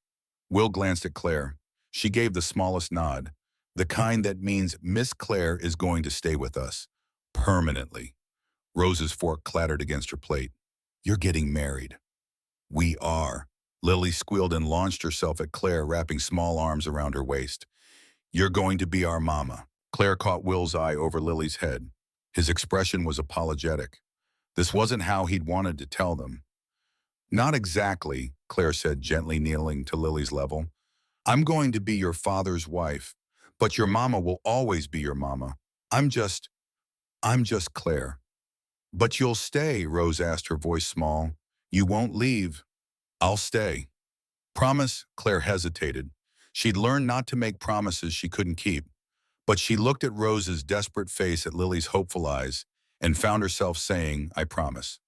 Will glanced at Claire. She gave the smallest nod. The kind that means Miss Claire is going to stay with us. Permanently. Rose's fork clattered against her plate. You're getting married. We are. Lily squealed and launched herself at Claire, wrapping small arms around her waist. You're going to be our mama. Claire caught Will's eye over Lily's head. His expression was apologetic. This wasn't how he'd wanted to tell them. Not exactly, Claire said, gently kneeling to Lily's level. I'm going to be your father's wife, but your mama will always be your mama. I'm just Claire. But you'll stay, Rose asked, her voice small. You won't leave. I'll stay. Promise? Claire hesitated. She'd learned not to make promises she couldn't keep. But she looked at Rose's desperate face, at Lily's hopeful eyes, and found herself saying, I promise.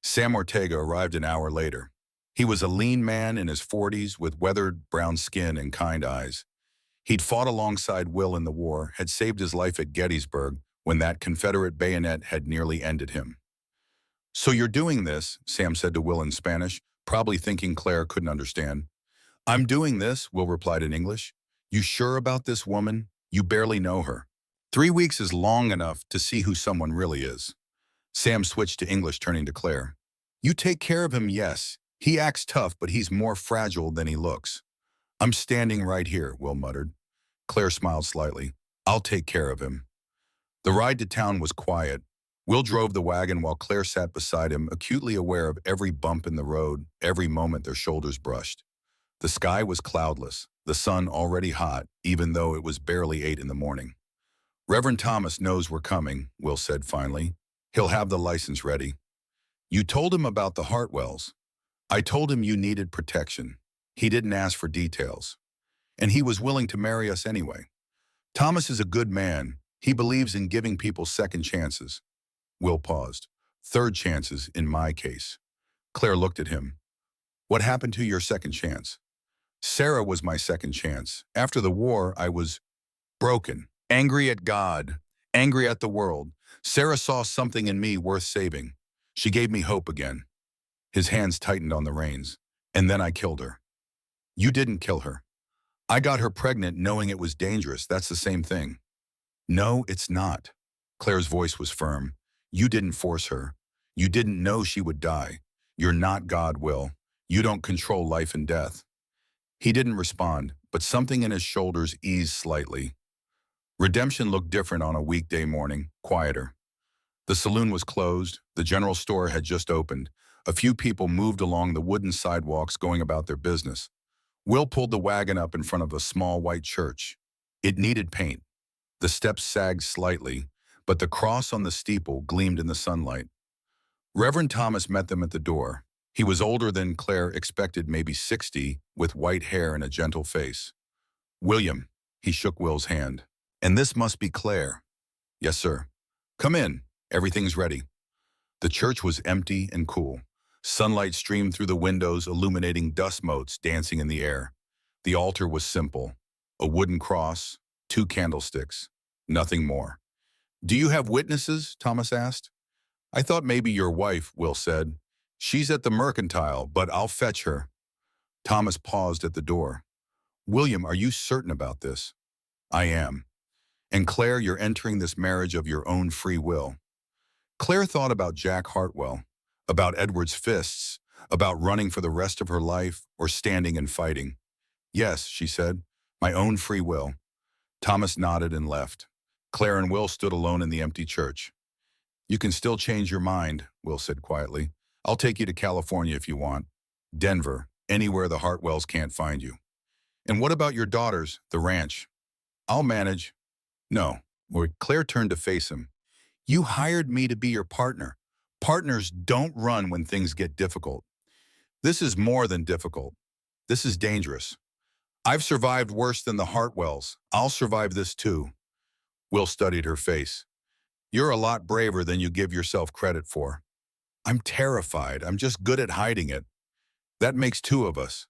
Sam Ortega arrived an hour later. He was a lean man in his 40s with weathered brown skin and kind eyes. He'd fought alongside Will in the war, had saved his life at Gettysburg when that Confederate bayonet had nearly ended him. "So you're doing this," Sam said to Will in Spanish, probably thinking Claire couldn't understand. "I'm doing this," Will replied in English. "You sure about this woman? You barely know her." 3 weeks is long enough to see who someone really is. Sam switched to English, turning to Claire. "You take care of him, yes. He acts tough, but he's more fragile than he looks." "I'm standing right here," Will muttered. Claire smiled slightly. "I'll take care of him." The ride to town was quiet. Will drove the wagon while Claire sat beside him, acutely aware of every bump in the road, every moment their shoulders brushed. The sky was cloudless, the sun already hot, even though it was barely 8 in the morning. "Reverend Thomas knows we're coming," Will said finally. "He'll have the license ready." "You told him about the Hartwells." "I told him you needed protection. He didn't ask for details. And he was willing to marry us anyway. Thomas is a good man. He believes in giving people second chances." Will paused. "Third chances, in my case." Claire looked at him. "What happened to your second chance?" "Sarah was my second chance. After the war, I was broken, angry at God, angry at the world. Sarah saw something in me worth saving. She gave me hope again." His hands tightened on the reins. "And then I killed her." "You didn't kill her." "I got her pregnant knowing it was dangerous. That's the same thing." "No, it's not." Claire's voice was firm. "You didn't force her. You didn't know she would die. You're not God, Will. You don't control life and death." He didn't respond, but something in his shoulders eased slightly. Redemption looked different on a weekday morning, quieter. The saloon was closed. The general store had just opened. A few people moved along the wooden sidewalks going about their business. Will pulled the wagon up in front of a small white church. It needed paint. The steps sagged slightly, but the cross on the steeple gleamed in the sunlight. Reverend Thomas met them at the door. He was older than Claire expected, maybe 60, with white hair and a gentle face. "William," he shook Will's hand. "And this must be Claire." "Yes, sir." "Come in. Everything's ready." The church was empty and cool. Sunlight streamed through the windows, illuminating dust motes dancing in the air. The altar was simple. A wooden cross, 2 candlesticks, nothing more. "Do you have witnesses?" Thomas asked. "I thought maybe your wife," Will said. "She's at the mercantile, but I'll fetch her." Thomas paused at the door. "William, are you certain about this?" "I am." "And Claire, you're entering this marriage of your own free will." Claire thought about Jack Hartwell, about Edward's fists, about running for the rest of her life or standing and fighting. "Yes," she said, "my own free will." Thomas nodded and left. Claire and Will stood alone in the empty church. "You can still change your mind," Will said quietly. "I'll take you to California if you want. Denver, anywhere the Hartwells can't find you." "And what about your daughters, the ranch?" "I'll manage." "No." Claire turned to face him. "You hired me to be your partner. Partners don't run when things get difficult. This is more than difficult. This is dangerous. I've survived worse than the Hartwells. I'll survive this too." Will studied her face. "You're a lot braver than you give yourself credit for." "I'm terrified. I'm just good at hiding it." "That makes 2 of us."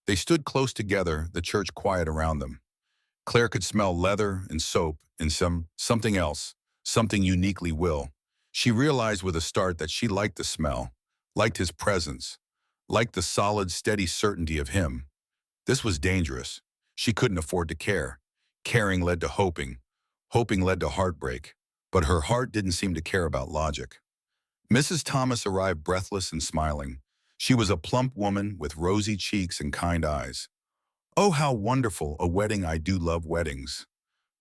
They stood close together, the church quiet around them. Claire could smell leather and soap and something else, something uniquely Will. She realized with a start that she liked the smell, liked his presence, liked the solid, steady certainty of him. This was dangerous. She couldn't afford to care. Caring led to hoping. Hoping led to heartbreak. But her heart didn't seem to care about logic. Mrs. Thomas arrived breathless and smiling. She was a plump woman with rosy cheeks and kind eyes. "Oh, how wonderful, a wedding. I do love weddings."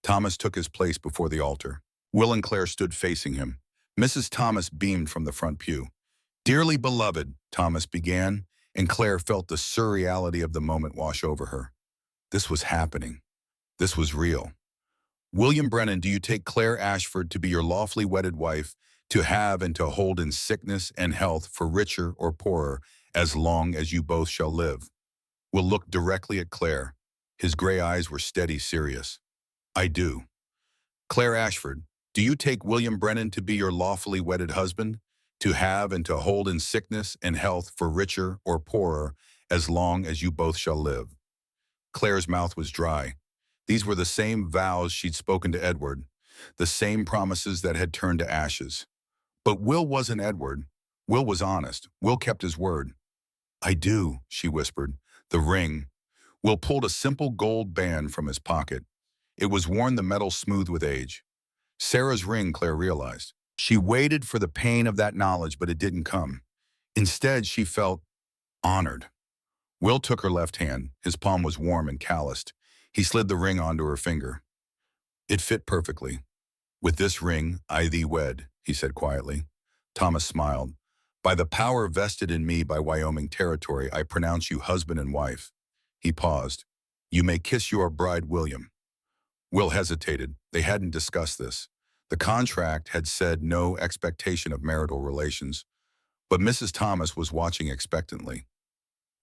Thomas took his place before the altar. Will and Claire stood facing him. Mrs. Thomas beamed from the front pew. "Dearly beloved," Thomas began, and Claire felt the surreality of the moment wash over her. This was happening. This was real. "William Brennan, do you take Claire Ashford to be your lawfully wedded wife, to have and to hold in sickness and health for richer or poorer, as long as you both shall live?" Will looked directly at Claire. His gray eyes were steady, serious. "I do." "Claire Ashford, do you take William Brennan to be your lawfully wedded husband, to have and to hold in sickness and health for richer or poorer, as long as you both shall live. Claire's mouth was dry. These were the same vows she'd spoken to Edward, the same promises that had turned to ashes. But Will wasn't Edward. Will was honest. Will kept his word. I do, she whispered. The ring. Will pulled a simple gold band from his pocket. It was worn the metal smooth with age. Sarah's ring, Claire realized. She waited for the pain of that knowledge, but it didn't come. Instead, she felt honored. Will took her left hand. His palm was warm and calloused. He slid the ring onto her finger. It fit perfectly. With this ring, I thee wed, he said quietly. Thomas smiled. By the power vested in me by Wyoming territory, I pronounce you husband and wife. He paused. You may kiss your bride, William. Will hesitated. They hadn't discussed this. The contract had said no expectation of marital relations, but Mrs. Thomas was watching expectantly.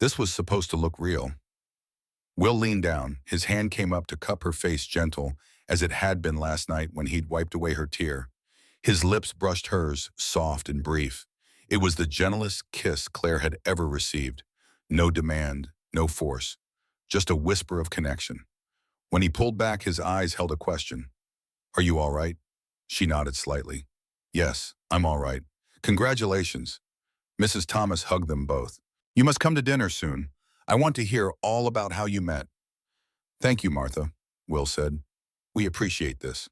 This was supposed to look real. Will leaned down. His hand came up to cup her face gentle, as it had been last night when he'd wiped away her tear. His lips brushed hers, soft and brief. It was the gentlest kiss Claire had ever received. No demand, no force, just a whisper of connection. When he pulled back, his eyes held a question. Are you all right? She nodded slightly. Yes, I'm all right. Congratulations. Mrs. Thomas hugged them both. You must come to dinner soon. I want to hear all about how you met. Thank you, Martha, Will said. We appreciate this.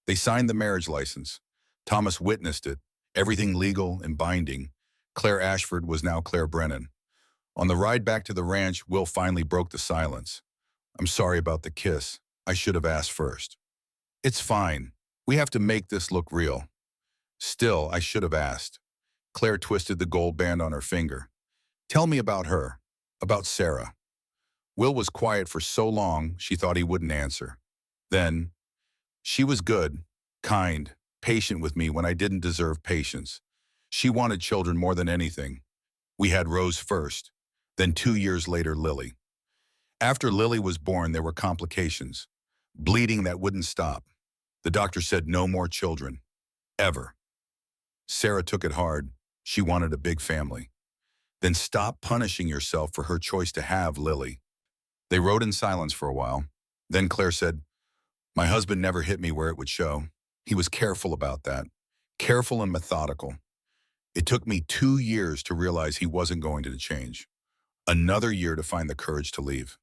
They signed the marriage license. Thomas witnessed it, everything legal and binding. Claire Ashford was now Claire Brennan. On the ride back to the ranch, Will finally broke the silence. I'm sorry about the kiss. I should have asked first. It's fine. We have to make this look real. Still, I should have asked. Claire twisted the gold band on her finger. Tell me about her, about Sarah. Will was quiet for so long she thought he wouldn't answer. Then, she was good, kind, patient with me when I didn't deserve patience. She wanted children more than anything. We had Rose first, then 2 years later Lily. After Lily was born, there were complications. Bleeding that wouldn't stop. The doctor said no more children. Ever. Sarah took it hard. She wanted a big family. Then stop punishing yourself for her choice to have Lily. They rode in silence for a while. Then Claire said, my husband never hit me where it would show. He was careful about that. Careful and methodical. It took me 2 years to realize he wasn't going to change. Another year to find the courage to leave.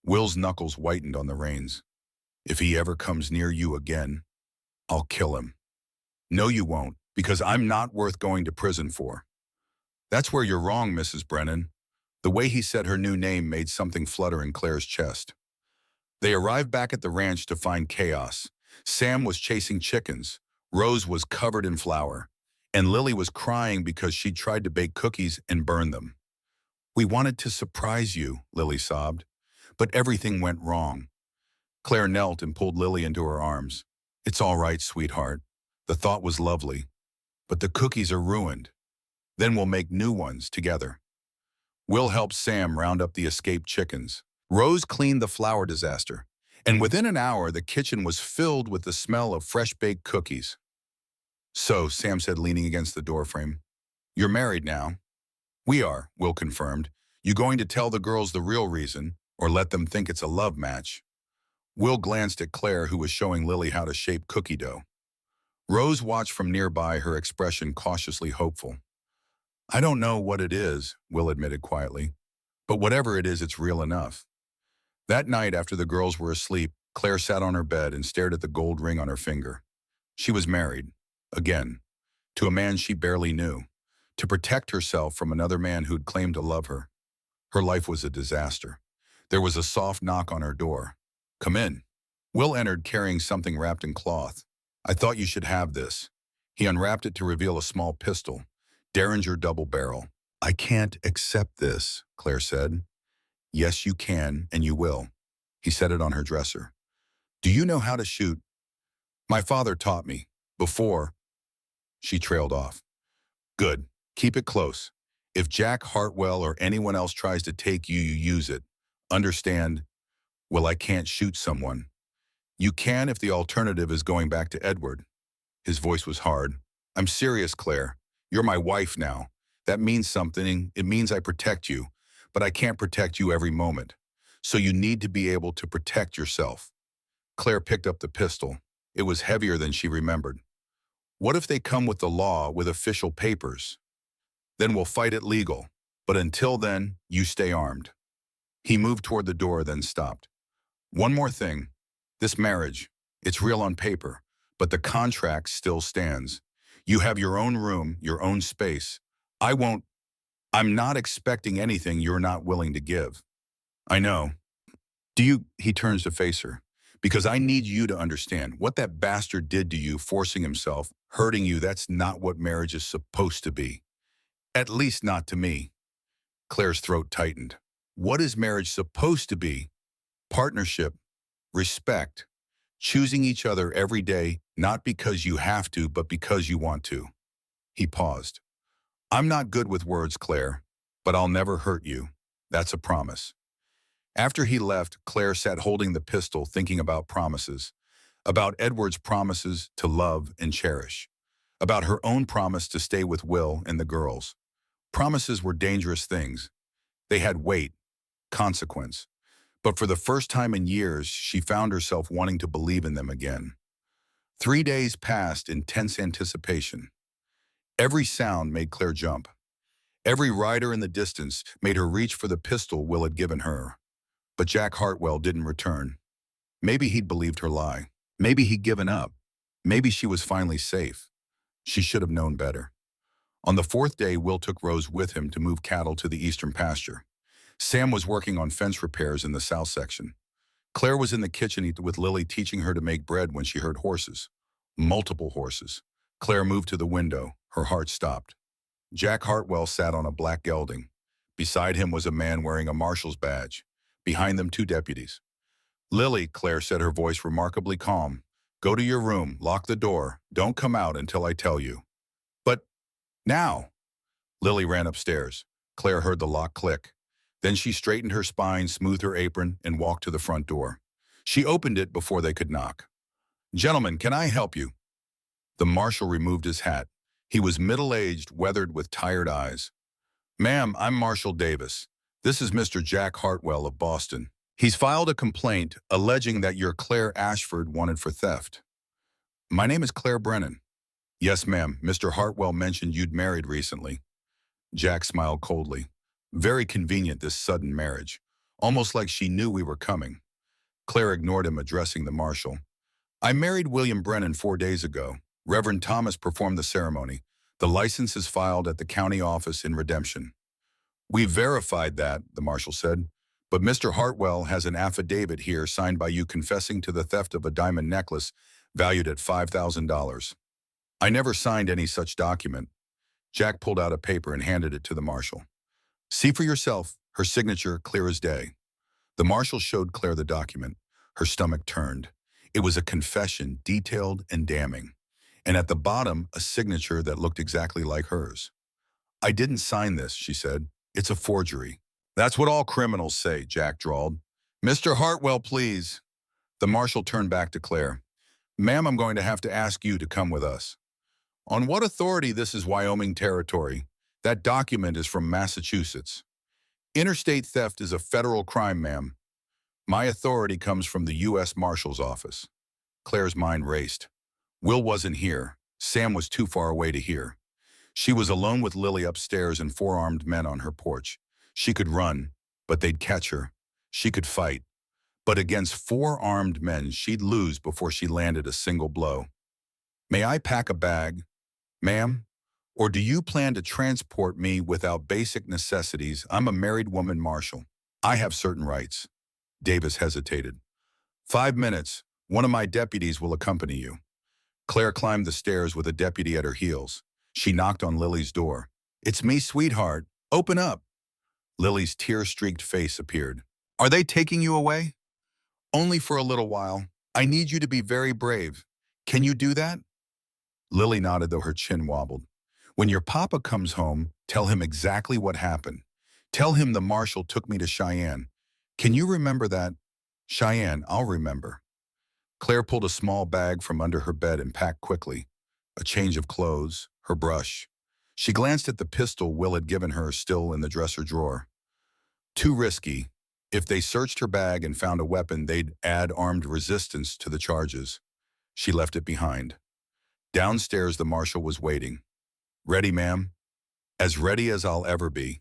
Will's knuckles whitened on the reins. If he ever comes near you again, I'll kill him. No, you won't, because I'm not worth going to prison for. That's where you're wrong, Mrs. Brennan. The way he said her new name made something flutter in Claire's chest. They arrived back at the ranch to find chaos. Sam was chasing chickens. Rose was covered in flour. And Lily was crying because she'd tried to bake cookies and burn them. We wanted to surprise you, Lily sobbed. But everything went wrong. Claire knelt and pulled Lily into her arms. It's all right, sweetheart. The thought was lovely. But the cookies are ruined. Then we'll make new ones together. Will helped Sam round up the escaped chickens. Rose cleaned the flour disaster. And within an hour, the kitchen was filled with the smell of fresh-baked cookies. So, Sam said, leaning against the doorframe, you're married now. We are, Will confirmed. You going to tell the girls the real reason, or let them think it's a love match? Will glanced at Claire, who was showing Lily how to shape cookie dough. Rose watched from nearby, her expression cautiously hopeful. I don't know what it is, Will admitted quietly. But whatever it is, it's real enough. That night, after the girls were asleep, Claire sat on her bed and stared at the gold ring on her finger. She was married, again, to a man she barely knew, to protect herself from another man who'd claimed to love her. Her life was a disaster. There was a soft knock on her door. Come in. Will entered carrying something wrapped in cloth. I thought you should have this. He unwrapped it to reveal a small pistol, Derringer double barrel. I can't accept this, Claire said. Yes, you can, and you will. He set it on her dresser. Do you know how to shoot? My father taught me. Before. She trailed off. Good. Keep it close. If Jack Hartwell or anyone else tries to take you, you use it. Understand? Well, I can't shoot someone. You can if the alternative is going back to Edward. His voice was hard. I'm serious, Claire. You're my wife now. That means something. It means I protect you, but I can't protect you every moment. So you need to be able to protect yourself. Claire picked up the pistol. It was heavier than she remembered. What if they come with the law, with official papers? Then we'll fight it legal. But until then, you stay armed. He moved toward the door, then stopped. One more thing. This marriage, it's real on paper, but the contract still stands. You have your own room, your own space. I won't, I'm not expecting anything you're not willing to give. I know. He turns to face her. Because I need you to understand what that bastard did to you, forcing himself, hurting you, that's not what marriage is supposed to be. At least not to me. Claire's throat tightened. What is marriage supposed to be? Partnership, respect, choosing each other every day, not because you have to, but because you want to. He paused. I'm not good with words, Claire, but I'll never hurt you. That's a promise. After he left, Claire sat holding the pistol, thinking about promises, about Edward's promises to love and cherish, about her own promise to stay with Will and the girls. Promises were dangerous things. They had weight, consequence. But for the first time in years, she found herself wanting to believe in them again. 3 days passed in tense anticipation. Every sound made Claire jump. Every rider in the distance made her reach for the pistol Will had given her. But Jack Hartwell didn't return. Maybe he'd believed her lie. Maybe he'd given up. Maybe she was finally safe. She should have known better. On the 4th day, Will took Rose with him to move cattle to the eastern pasture. Sam was working on fence repairs in the south section. Claire was in the kitchen with Lily, teaching her to make bread when she heard horses. Multiple horses. Claire moved to the window. Her heart stopped. Jack Hartwell sat on a black gelding. Beside him was a man wearing a marshal's badge. Behind them, 2 deputies. Lily, Claire said, her voice remarkably calm. Go to your room, lock the door. Don't come out until I tell you. But now. Lily ran upstairs. Claire heard the lock click. Then she straightened her spine, smoothed her apron, and walked to the front door. She opened it before they could knock. Gentlemen, can I help you? The marshal removed his hat. He was middle-aged, weathered, with tired eyes. Ma'am, I'm Marshal Davis. This is Mr. Jack Hartwell of Boston. He's filed a complaint alleging that you're Claire Ashford, wanted for theft. My name is Claire Brennan. Yes, ma'am. Mr. Hartwell mentioned you'd married recently. Jack smiled coldly. Very convenient, this sudden marriage. Almost like she knew we were coming. Claire ignored him, addressing the marshal. I married William Brennan 4 days ago. Reverend Thomas performed the ceremony. The license is filed at the county office in Redemption. We verified that, the marshal said, but Mr. Hartwell has an affidavit here signed by you confessing to the theft of a diamond necklace valued at $5,000. I never signed any such document. Jack pulled out a paper and handed it to the marshal. See for yourself, her signature clear as day. The marshal showed Claire the document. Her stomach turned. It was a confession, detailed and damning. And at the bottom, a signature that looked exactly like hers. I didn't sign this, she said. It's a forgery. That's what all criminals say, Jack drawled. Mr. Hartwell, please. The marshal turned back to Claire. Ma'am, I'm going to have to ask you to come with us. On what authority? This is Wyoming territory. That document is from Massachusetts. Interstate theft is a federal crime, ma'am. My authority comes from the U.S. Marshal's office. Claire's mind raced. Will wasn't here. Sam was too far away to hear. She was alone with Lily upstairs and 4 armed men on her porch. She could run, but they'd catch her. She could fight. But against 4 armed men, she'd lose before she landed a single blow. May I pack a bag, ma'am? Or do you plan to transport me without basic necessities? I'm a married woman, Marshal. I have certain rights. Davis hesitated. 5 minutes. One of my deputies will accompany you. Claire climbed the stairs with a deputy at her heels. She knocked on Lily's door. It's me, sweetheart. Open up. Lily's tear-streaked face appeared. Are they taking you away? Only for a little while. I need you to be very brave. Can you do that? Lily nodded, though her chin wobbled. When your papa comes home, tell him exactly what happened. Tell him the marshal took me to Cheyenne. Can you remember that? Cheyenne, I'll remember. Claire pulled a small bag from under her bed and packed quickly. A change of clothes, her brush. She glanced at the pistol Will had given her still in the dresser drawer. Too risky. If they searched her bag and found a weapon, they'd add armed resistance to the charges. She left it behind. Downstairs, the marshal was waiting. "Ready, ma'am?" "As ready as I'll ever be."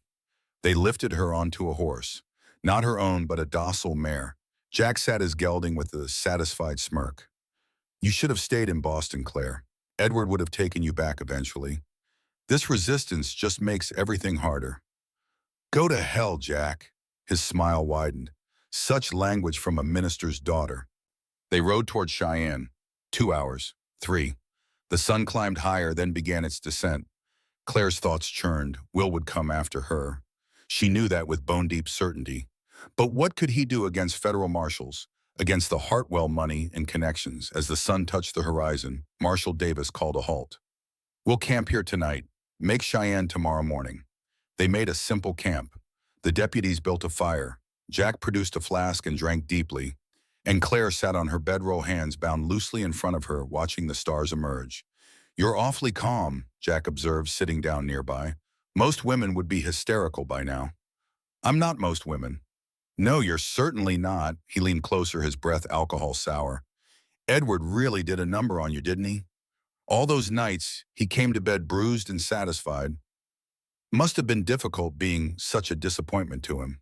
They lifted her onto a horse. Not her own, but a docile mare. Jack sat his gelding with a satisfied smirk. "You should have stayed in Boston, Claire. Edward would have taken you back eventually. This resistance just makes everything harder." "Go to hell, Jack." His smile widened. Such language from a minister's daughter. They rode toward Cheyenne. 2 hours. 3. The sun climbed higher, then began its descent. Claire's thoughts churned. Will would come after her. She knew that with bone-deep certainty. But what could he do against federal marshals, against the Hartwell money and connections? As the sun touched the horizon, Marshal Davis called a halt. "We'll camp here tonight. Make Cheyenne tomorrow morning." They made a simple camp. The deputies built a fire. Jack produced a flask and drank deeply, and Claire sat on her bedroll, hands bound loosely in front of her, watching the stars emerge. "You're awfully calm," Jack observed, sitting down nearby. "Most women would be hysterical by now." "I'm not most women." "No, you're certainly not." He leaned closer, his breath alcohol sour. "Edward really did a number on you, didn't he? All those nights, he came to bed bruised and satisfied. Must have been difficult being such a disappointment to him."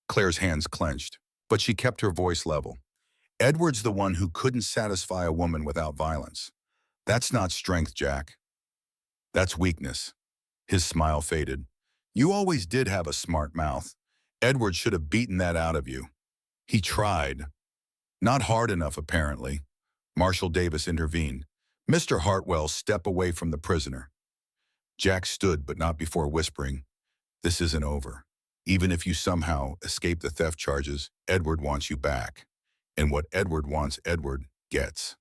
Claire's hands clenched, but she kept her voice level. "Edward's the one who couldn't satisfy a woman without violence. That's not strength, Jack. That's weakness." His smile faded. "You always did have a smart mouth. Edward should have beaten that out of you." "He tried." "Not hard enough, apparently." Marshal Davis intervened. "Mr. Hartwell, step away from the prisoner." Jack stood, but not before whispering, "This isn't over. Even if you somehow escape the theft charges, Edward wants you back. And what Edward wants, Edward gets."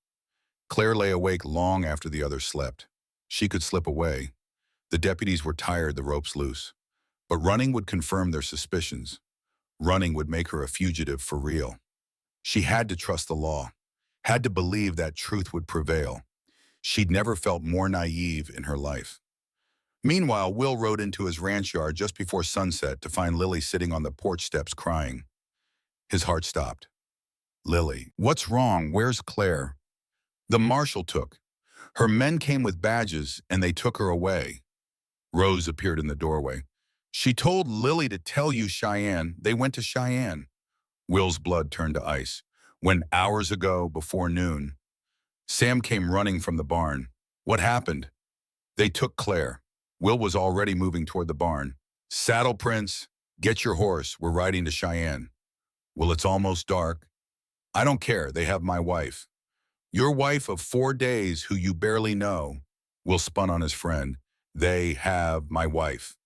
Claire lay awake long after the others slept. She could slip away. The deputies were tired, the ropes loose. But running would confirm their suspicions. Running would make her a fugitive for real. She had to trust the law, had to believe that truth would prevail. She'd never felt more naive in her life. Meanwhile, Will rode into his ranch yard just before sunset to find Lily sitting on the porch steps crying. His heart stopped. "Lily, what's wrong? Where's Claire?" "The marshal took. Her men came with badges and they took her away." Rose appeared in the doorway. "She told Lily to tell you Cheyenne. They went to Cheyenne." Will's blood turned to ice. "When hours ago, before noon." Sam came running from the barn. "What happened?" "They took Claire." Will was already moving toward the barn. "Saddle, Prince. Get your horse. We're riding to Cheyenne." "Well, it's almost dark." "I don't care. They have my wife." "Your wife of 4 days who you barely know." Will spun on his friend. "They have my wife."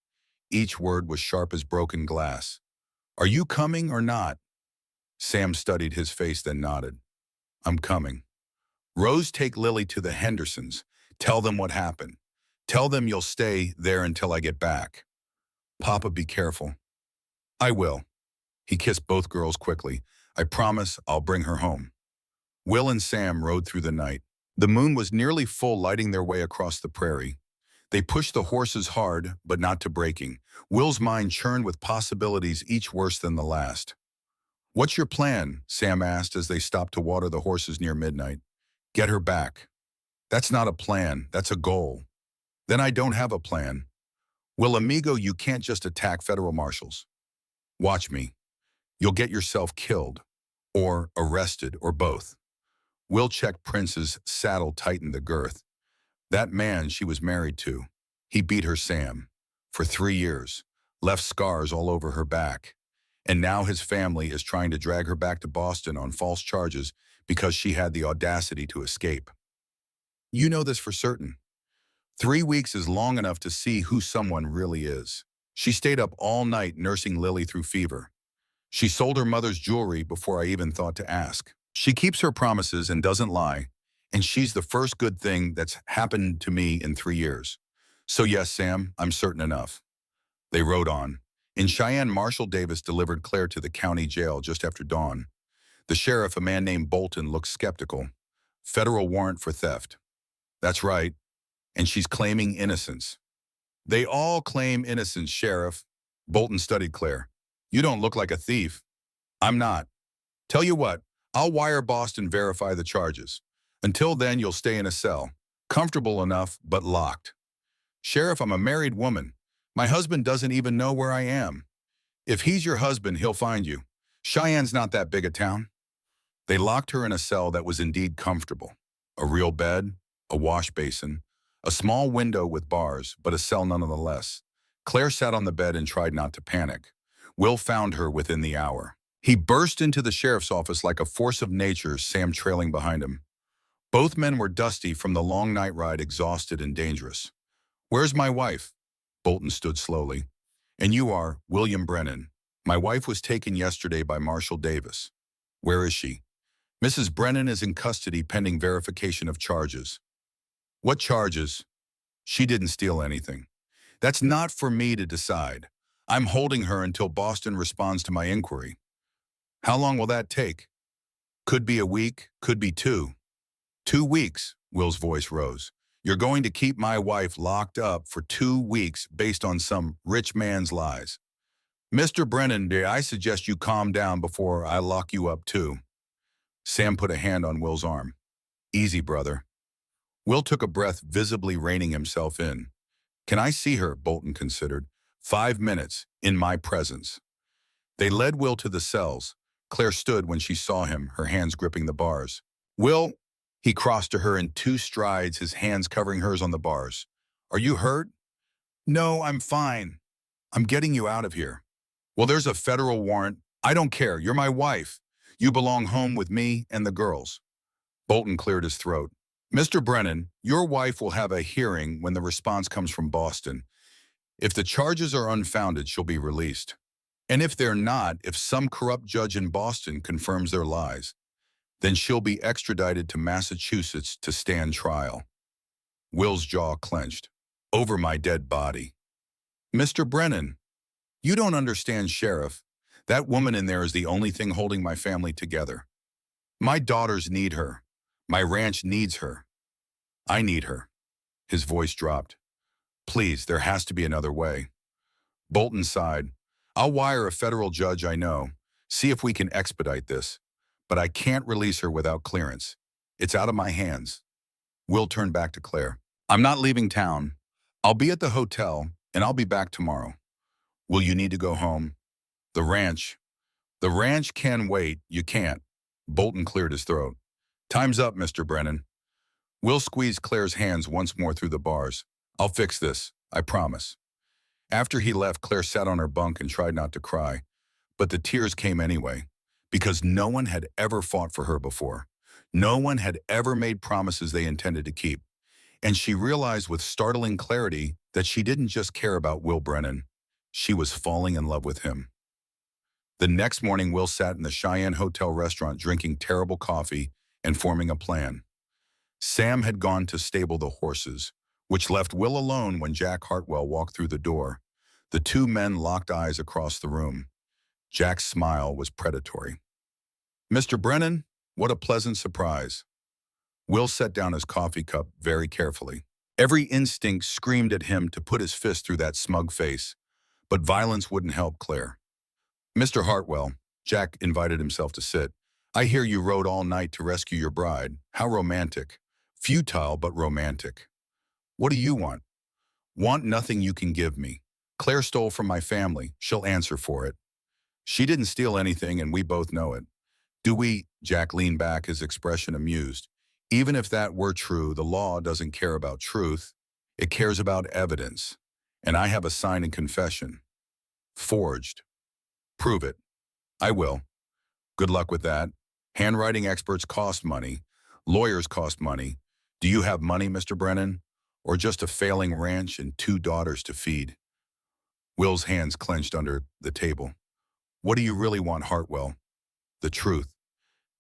Each word was sharp as broken glass. "Are you coming or not?" Sam studied his face, then nodded. "I'm coming." "Rose, take Lily to the Hendersons. Tell them what happened. Tell them you'll stay there until I get back." "Papa, be careful." "I will." He kissed both girls quickly. "I promise I'll bring her home." Will and Sam rode through the night. The moon was nearly full, lighting their way across the prairie. They pushed the horses hard, but not to breaking. Will's mind churned with possibilities, each worse than the last. "What's your plan?" Sam asked as they stopped to water the horses near midnight. "Get her back." "That's not a plan, that's a goal." "Then I don't have a plan." "Well, amigo, you can't just attack federal marshals." "Watch me. You'll get yourself killed, or arrested, or both." Will checked Prince's saddle, tightened the girth. That man she was married to. He beat her, Sam, for 3 years, left scars all over her back. And now his family is trying to drag her back to Boston on false charges because she had the audacity to escape. You know this for certain. 3 weeks is long enough to see who someone really is. She stayed up all night nursing Lily through fever. She sold her mother's jewelry before I even thought to ask. She keeps her promises and doesn't lie, and she's the first good thing that's happened to me in 3 years. So yes, Sam, I'm certain enough. They rode on. In Cheyenne, Marshal Davis delivered Claire to the county jail just after dawn. The sheriff, a man named Bolton, looked skeptical. "Federal warrant for theft." "That's right, and she's claiming innocence." They all claim innocence, Sheriff. Bolton studied Claire. You don't look like a thief. I'm not. Tell you what, I'll wire Boston verify the charges. Until then, you'll stay in a cell. Comfortable enough, but locked. Sheriff, I'm a married woman. My husband doesn't even know where I am. If he's your husband, he'll find you. Cheyenne's not that big a town. They locked her in a cell that was indeed comfortable. A real bed, a wash basin, a small window with bars, but a cell nonetheless. Claire sat on the bed and tried not to panic. Will found her within the hour. He burst into the sheriff's office like a force of nature, Sam trailing behind him. Both men were dusty from the long night ride, exhausted and dangerous. Where's my wife? Bolton stood slowly. And you are William Brennan. My wife was taken yesterday by Marshal Davis. Where is she? Mrs. Brennan is in custody pending verification of charges. What charges? She didn't steal anything. That's not for me to decide. I'm holding her until Boston responds to my inquiry. How long will that take? Could be a week, could be two. 2 weeks, Will's voice rose. You're going to keep my wife locked up for 2 weeks based on some rich man's lies. Mr. Brennan, dear, I suggest you calm down before I lock you up too. Sam put a hand on Will's arm. Easy, brother. Will took a breath, visibly reining himself in. Can I see her? Bolton considered. 5 minutes, in my presence. They led Will to the cells. Claire stood when she saw him, her hands gripping the bars. Will, he crossed to her in 2 strides, his hands covering hers on the bars. Are you hurt? No, I'm fine. I'm getting you out of here. Well, there's a federal warrant. I don't care. You're my wife. You belong home with me and the girls. Bolton cleared his throat. Mr. Brennan, your wife will have a hearing when the response comes from Boston. If the charges are unfounded, she'll be released. And if they're not, if some corrupt judge in Boston confirms their lies, then she'll be extradited to Massachusetts to stand trial. Will's jaw clenched. Over my dead body. Mr. Brennan, you don't understand, Sheriff. That woman in there is the only thing holding my family together. My daughters need her. My ranch needs her. I need her. His voice dropped. Please, there has to be another way. Bolton sighed. I'll wire a federal judge I know, see if we can expedite this. But I can't release her without clearance. It's out of my hands. Will turned back to Claire. I'm not leaving town. I'll be at the hotel, and I'll be back tomorrow. Will you need to go home? The ranch. The ranch can wait. You can't. Bolton cleared his throat. Time's up, Mr. Brennan. Will squeezed Claire's hands once more through the bars. I'll fix this, I promise. After he left, Claire sat on her bunk and tried not to cry. But the tears came anyway, because no one had ever fought for her before. No one had ever made promises they intended to keep. And she realized with startling clarity that she didn't just care about Will Brennan. She was falling in love with him. The next morning, Will sat in the Cheyenne Hotel restaurant drinking terrible coffee and forming a plan. Sam had gone to stable the horses, which left Will alone when Jack Hartwell walked through the door. The 2 men locked eyes across the room. Jack's smile was predatory. Mr. Brennan, what a pleasant surprise. Will set down his coffee cup very carefully. Every instinct screamed at him to put his fist through that smug face, but violence wouldn't help Claire. Mr. Hartwell, Jack invited himself to sit. I hear you rode all night to rescue your bride. How romantic. Futile, but romantic. What do you want? Want nothing you can give me. Claire stole from my family. She'll answer for it. She didn't steal anything, and we both know it. Do we? Jack leaned back, his expression amused. Even if that were true, the law doesn't care about truth. It cares about evidence. And I have a signed confession. Forged. Prove it. I will. Good luck with that. Handwriting experts cost money. Lawyers cost money. Do you have money, Mr. Brennan? Or just a failing ranch and 2 daughters to feed? Will's hands clenched under the table. What do you really want, Hartwell? The truth.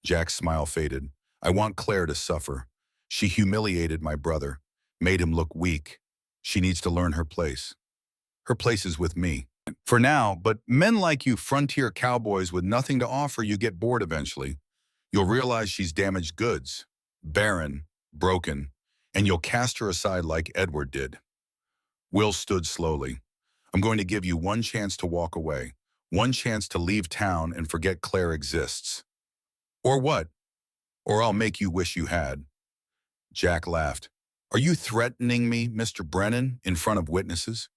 Jack's smile faded. I want Claire to suffer. She humiliated my brother, made him look weak. She needs to learn her place. Her place is with me. For now, but men like you frontier cowboys with nothing to offer, you get bored eventually. You'll realize she's damaged goods, barren, broken, and you'll cast her aside like Edward did. Will stood slowly. I'm going to give you one chance to walk away, one chance to leave town and forget Claire exists. Or what? Or I'll make you wish you had. Jack laughed. Are you threatening me, Mr. Brennan, in front of witnesses?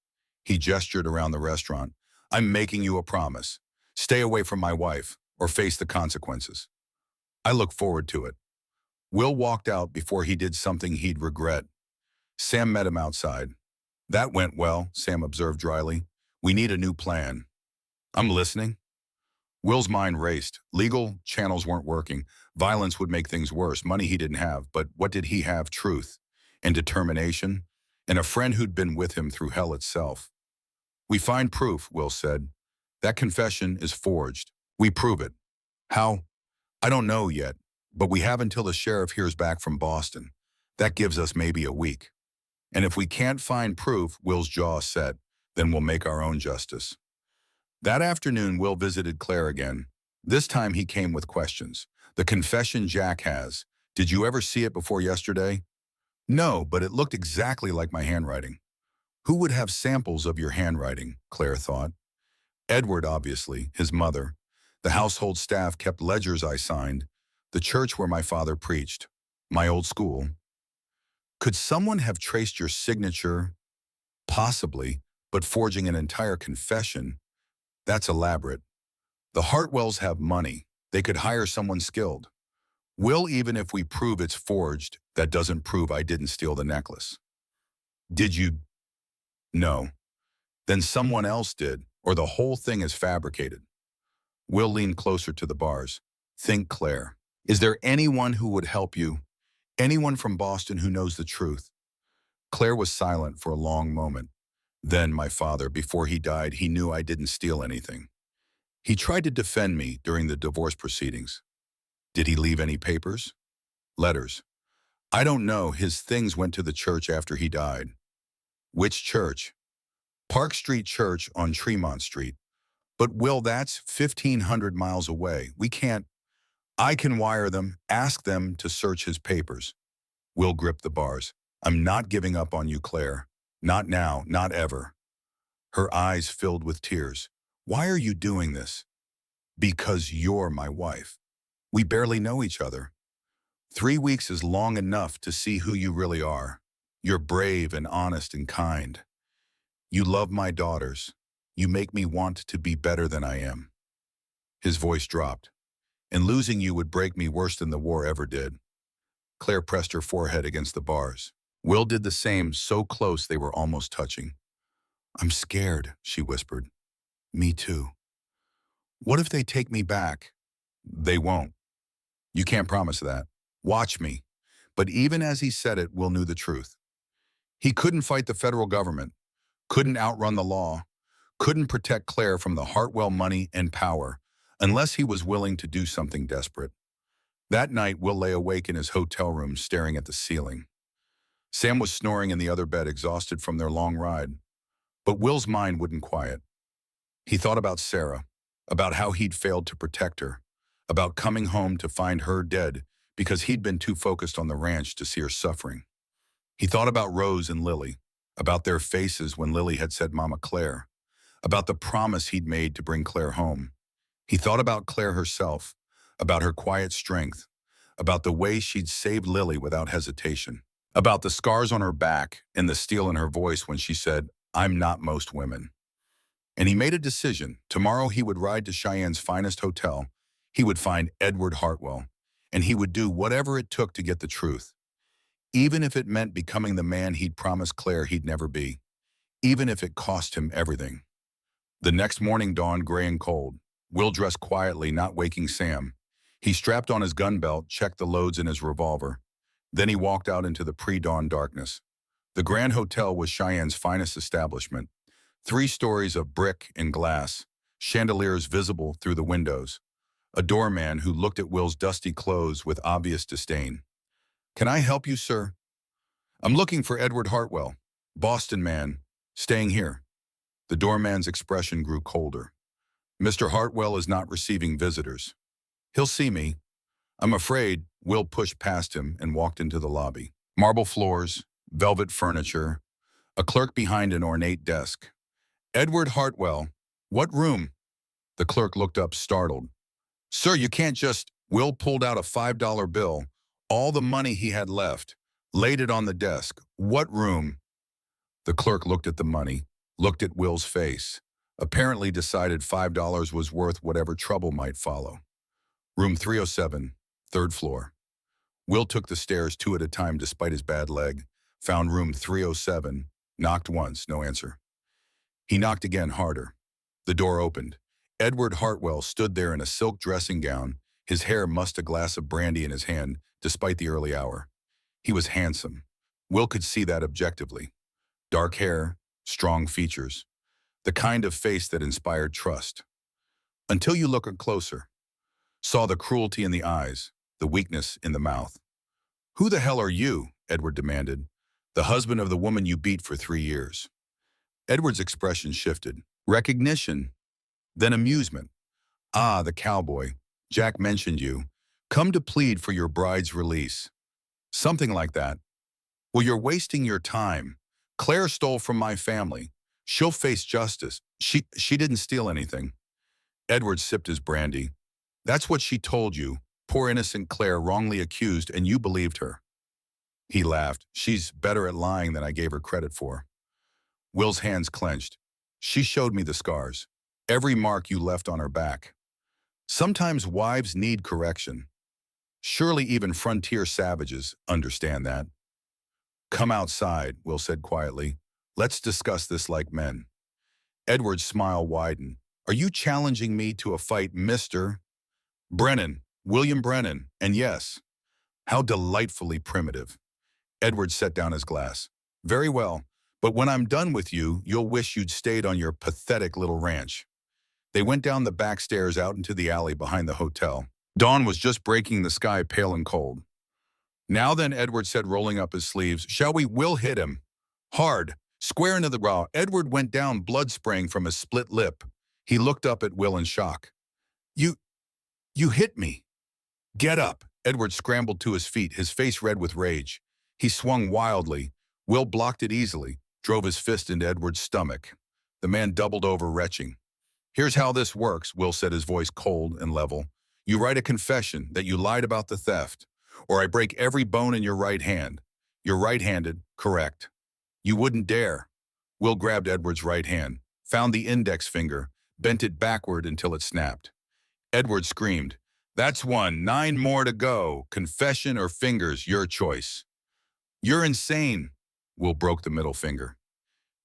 He gestured around the restaurant. I'm making you a promise. Stay away from my wife, or face the consequences. I look forward to it. Will walked out before he did something he'd regret. Sam met him outside. That went well, Sam observed dryly. We need a new plan. I'm listening. Will's mind raced. Legal channels weren't working. Violence would make things worse. Money he didn't have. But what did he have? Truth and determination, and a friend who'd been with him through hell itself. We find proof, Will said. That confession is forged. We prove it. How? I don't know yet, but we have until the sheriff hears back from Boston. That gives us maybe a week. And if we can't find proof, Will's jaw set, then we'll make our own justice. That afternoon, Will visited Claire again. This time he came with questions. The confession Jack has. Did you ever see it before yesterday? No, but it looked exactly like my handwriting. Who would have samples of your handwriting? Claire thought. Edward, obviously, his mother. The household staff kept ledgers I signed. The church where my father preached. My old school. Could someone have traced your signature? Possibly, but forging an entire confession? That's elaborate. The Hartwells have money. They could hire someone skilled. Will, even if we prove it's forged, that doesn't prove I didn't steal the necklace. Did you? No. Then someone else did, or the whole thing is fabricated. Will leaned closer to the bars. Think, Claire. Is there anyone who would help you? Anyone from Boston who knows the truth? Claire was silent for a long moment. Then my father, before he died, he knew I didn't steal anything. He tried to defend me during the divorce proceedings. Did he leave any papers? Letters. I don't know. His things went to the church after he died. Which church? Park Street Church on Tremont Street. But Will, that's 1,500 miles away. We can't. I can wire them, ask them to search his papers. Will gripped the bars. I'm not giving up on you, Claire. Not now, not ever. Her eyes filled with tears. Why are you doing this? Because you're my wife. We barely know each other. 3 weeks is long enough to see who you really are. You're brave and honest and kind. You love my daughters. You make me want to be better than I am. His voice dropped. And losing you would break me worse than the war ever did. Claire pressed her forehead against the bars. Will did the same, so close they were almost touching. I'm scared, she whispered. Me too. What if they take me back? They won't. You can't promise that. Watch me. But even as he said it, Will knew the truth. He couldn't fight the federal government, couldn't outrun the law, couldn't protect Claire from the Hartwell money and power, unless he was willing to do something desperate. That night, Will lay awake in his hotel room staring at the ceiling. Sam was snoring in the other bed, exhausted from their long ride. But Will's mind wouldn't quiet. He thought about Sarah, about how he'd failed to protect her, about coming home to find her dead because he'd been too focused on the ranch to see her suffering. He thought about Rose and Lily, about their faces when Lily had said Mama Claire, about the promise he'd made to bring Claire home. He thought about Claire herself, about her quiet strength, about the way she'd saved Lily without hesitation, about the scars on her back and the steel in her voice when she said, I'm not most women. And he made a decision. Tomorrow he would ride to Cheyenne's finest hotel. He would find Edward Hartwell, and he would do whatever it took to get the truth. Even if it meant becoming the man he'd promised Claire he'd never be. Even if it cost him everything. The next morning dawned gray and cold. Will dressed quietly, not waking Sam. He strapped on his gun belt, checked the loads in his revolver. Then he walked out into the pre-dawn darkness. The Grand Hotel was Cheyenne's finest establishment. 3 stories of brick and glass, chandeliers visible through the windows. A doorman who looked at Will's dusty clothes with obvious disdain. Can I help you, sir? I'm looking for Edward Hartwell, Boston man, staying here. The doorman's expression grew colder. Mr. Hartwell is not receiving visitors. He'll see me. I'm afraid. Will pushed past him and walked into the lobby. Marble floors, velvet furniture, A clerk behind an ornate desk. Edward Hartwell. What room? The clerk looked up, startled. Sir, you can't just... Will pulled out a $5 bill, all the money he had left, laid it on the desk. What room? The clerk looked at the money, looked at Will's face, apparently decided $5 was worth whatever trouble might follow. Room 307, third floor. Will took the stairs two at a time despite his bad leg, found room 307, knocked once, no answer. He knocked again, harder. The door opened. Edward Hartwell stood there in a silk dressing gown, his hair mussed, a glass of brandy in his hand, despite the early hour. He was handsome. Will could see that objectively. Dark hair, strong features, the kind of face that inspired trust. Until you looked closer, saw the cruelty in the eyes, the weakness in the mouth. Who the hell are you? Edward demanded. The husband of the woman you beat for 3 years. Edward's expression shifted. Recognition, then amusement. Ah, the cowboy. Jack mentioned you. Come to plead for your bride's release. Something like that. Well, you're wasting your time. Claire stole from my family. She'll face justice. She didn't steal anything. Edward sipped his brandy. That's what she told you. Poor innocent Claire wrongly accused, and you believed her. He laughed. She's better at lying than I gave her credit for. Will's hands clenched. She showed me the scars. Every mark you left on her back. Sometimes wives need correction. Surely even frontier savages understand that. Come outside, Will said quietly. Let's discuss this like men. Edward's smile widened. Are you challenging me to a fight, Mr. Brennan, William Brennan? And yes, how delightfully primitive. Edward set down his glass. Very well, but when I'm done with you, you'll wish you'd stayed on your pathetic little ranch. They went down the back stairs out into the alley behind the hotel. Dawn was just breaking the sky, pale and cold. Now then, Edward said, rolling up his sleeves, shall we? Will hit him. Hard, square into the brow. Edward went down, blood spraying from his split lip. He looked up at Will in shock. You hit me. Get up. Edward scrambled to his feet, his face red with rage. He swung wildly. Will blocked it easily, drove his fist into Edward's stomach. The man doubled over, retching. Here's how this works, Will said, his voice cold and level. You write a confession that you lied about the theft, or I break every bone in your right hand. You're right-handed, correct. You wouldn't dare. Will grabbed Edward's right hand, found the index finger, bent it backward until it snapped. Edward screamed, That's one, 9 more to go. Confession or fingers, your choice. You're insane. Will broke the middle finger.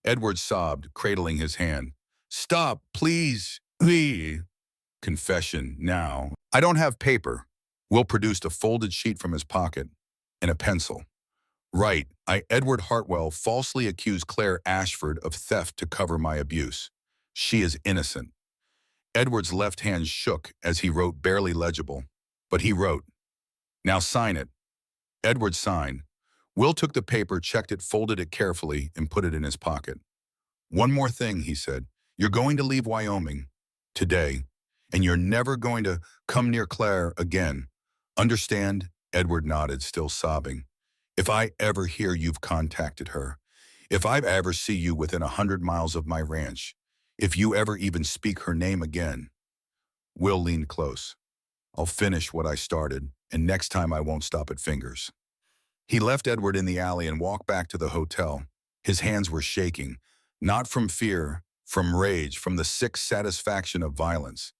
Edward sobbed, cradling his hand. Stop, please. Confession, now. I don't have paper. Will produced a folded sheet from his pocket and a pencil. Right, Edward Hartwell, falsely accused Claire Ashford of theft to cover my abuse. She is innocent. Edward's left hand shook as he wrote, barely legible. But he wrote. Now sign it. Edward signed. Will took the paper, checked it, folded it carefully, and put it in his pocket. One more thing, he said. You're going to leave Wyoming today, and you're never going to come near Claire again. Understand? Edward nodded, still sobbing. If I ever hear you've contacted her, if I ever see you within 100 miles of my ranch, if you ever even speak her name again. Will leaned close. I'll finish what I started, and next time I won't stop at fingers. He left Edward in the alley and walked back to the hotel. His hands were shaking, not from fear, from rage, from the sick satisfaction of violence.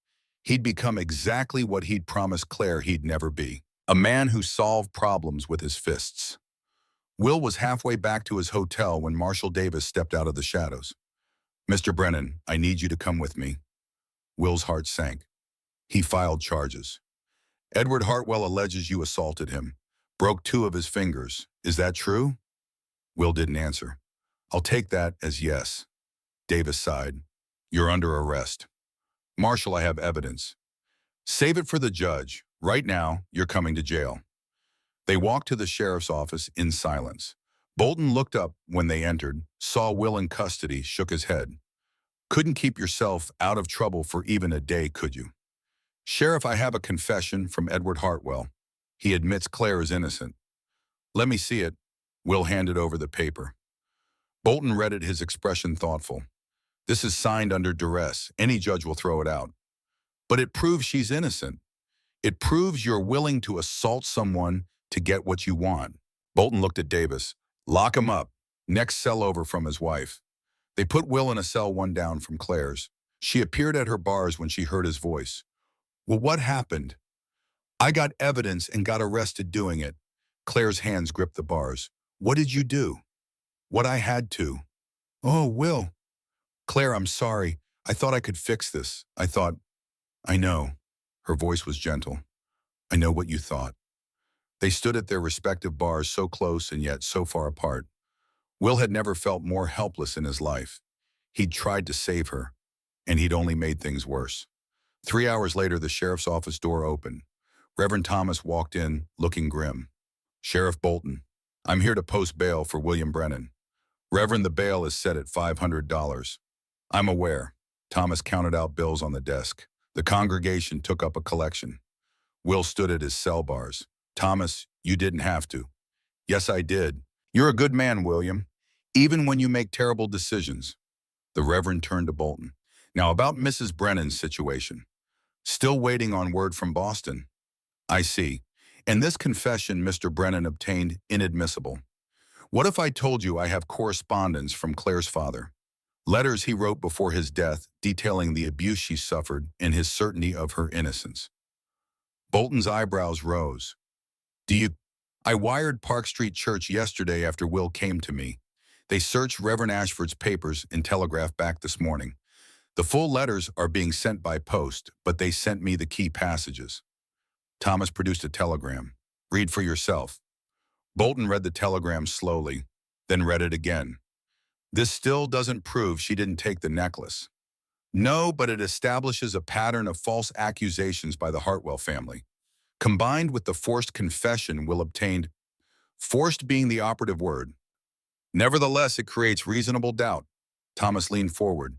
He'd become exactly what he'd promised Claire he'd never be, a man who solved problems with his fists. Will was halfway back to his hotel when Marshal Davis stepped out of the shadows. Mr. Brennan, I need you to come with me. Will's heart sank. He filed charges. Edward Hartwell alleges you assaulted him, broke 2 of his fingers. Is that true? Will didn't answer. I'll take that as yes. Davis sighed. You're under arrest. Marshal, I have evidence. Save it for the judge. Right now, you're coming to jail. They walked to the sheriff's office in silence. Bolton looked up when they entered, saw Will in custody, shook his head. Couldn't keep yourself out of trouble for even a day, could you? Sheriff, I have a confession from Edward Hartwell. He admits Claire is innocent. Let me see it. Will handed over the paper. Bolton read it, his expression thoughtful. This is signed under duress. Any judge will throw it out. But it proves she's innocent. It proves you're willing to assault someone to get what you want. Bolton looked at Davis. Lock him up. Next cell over from his wife. They put Will in a cell one down from Claire's. She appeared at her bars when she heard his voice. Well, what happened? I got evidence and got arrested doing it. Claire's hands gripped the bars. What did you do? What I had to. Oh, Will. Claire, I'm sorry. I thought I could fix this. I know. Her voice was gentle. I know what you thought. They stood at their respective bars so close and yet so far apart. Will had never felt more helpless in his life. He'd tried to save her, and he'd only made things worse. 3 hours later, the sheriff's office door opened. Reverend Thomas walked in, looking grim. Sheriff Bolton, I'm here to post bail for William Brennan. Reverend, the bail is set at $500. I'm aware. Thomas counted out bills on the desk. The congregation took up a collection. Will stood at his cell bars. Thomas, you didn't have to. Yes, I did. You're a good man, William, even when you make terrible decisions. The Reverend turned to Bolton. Now about Mrs. Brennan's situation. Still waiting on word from Boston. I see. And this confession Mr. Brennan obtained inadmissible. What if I told you I have correspondence from Claire's father? Letters he wrote before his death detailing the abuse she suffered and his certainty of her innocence. Bolton's eyebrows rose. I wired Park Street Church yesterday after Will came to me. They searched Reverend Ashford's papers and telegraphed back this morning. The full letters are being sent by post, but they sent me the key passages. Thomas produced a telegram. Read for yourself. Bolton read the telegram slowly, then read it again. This still doesn't prove she didn't take the necklace. No, but it establishes a pattern of false accusations by the Hartwell family. Combined with the forced confession Will obtained, forced being the operative word. Nevertheless, it creates reasonable doubt. Thomas leaned forward.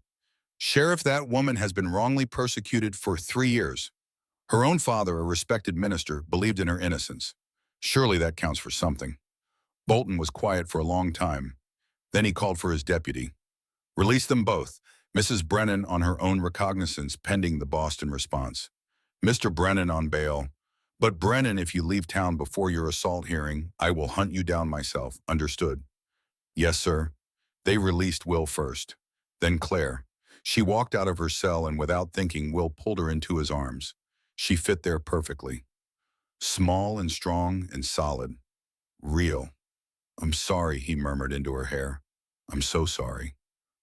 Sheriff, that woman has been wrongly persecuted for 3 years. Her own father, a respected minister, believed in her innocence. Surely that counts for something. Bolton was quiet for a long time. Then he called for his deputy. Release them both. Mrs. Brennan on her own recognizance pending the Boston response. Mr. Brennan on bail. But Brennan, if you leave town before your assault hearing, I will hunt you down myself. Understood? Yes, sir. They released Will first. Then Claire. She walked out of her cell and without thinking, Will pulled her into his arms. She fit there perfectly. Small and strong and solid. Real. I'm sorry, he murmured into her hair. I'm so sorry.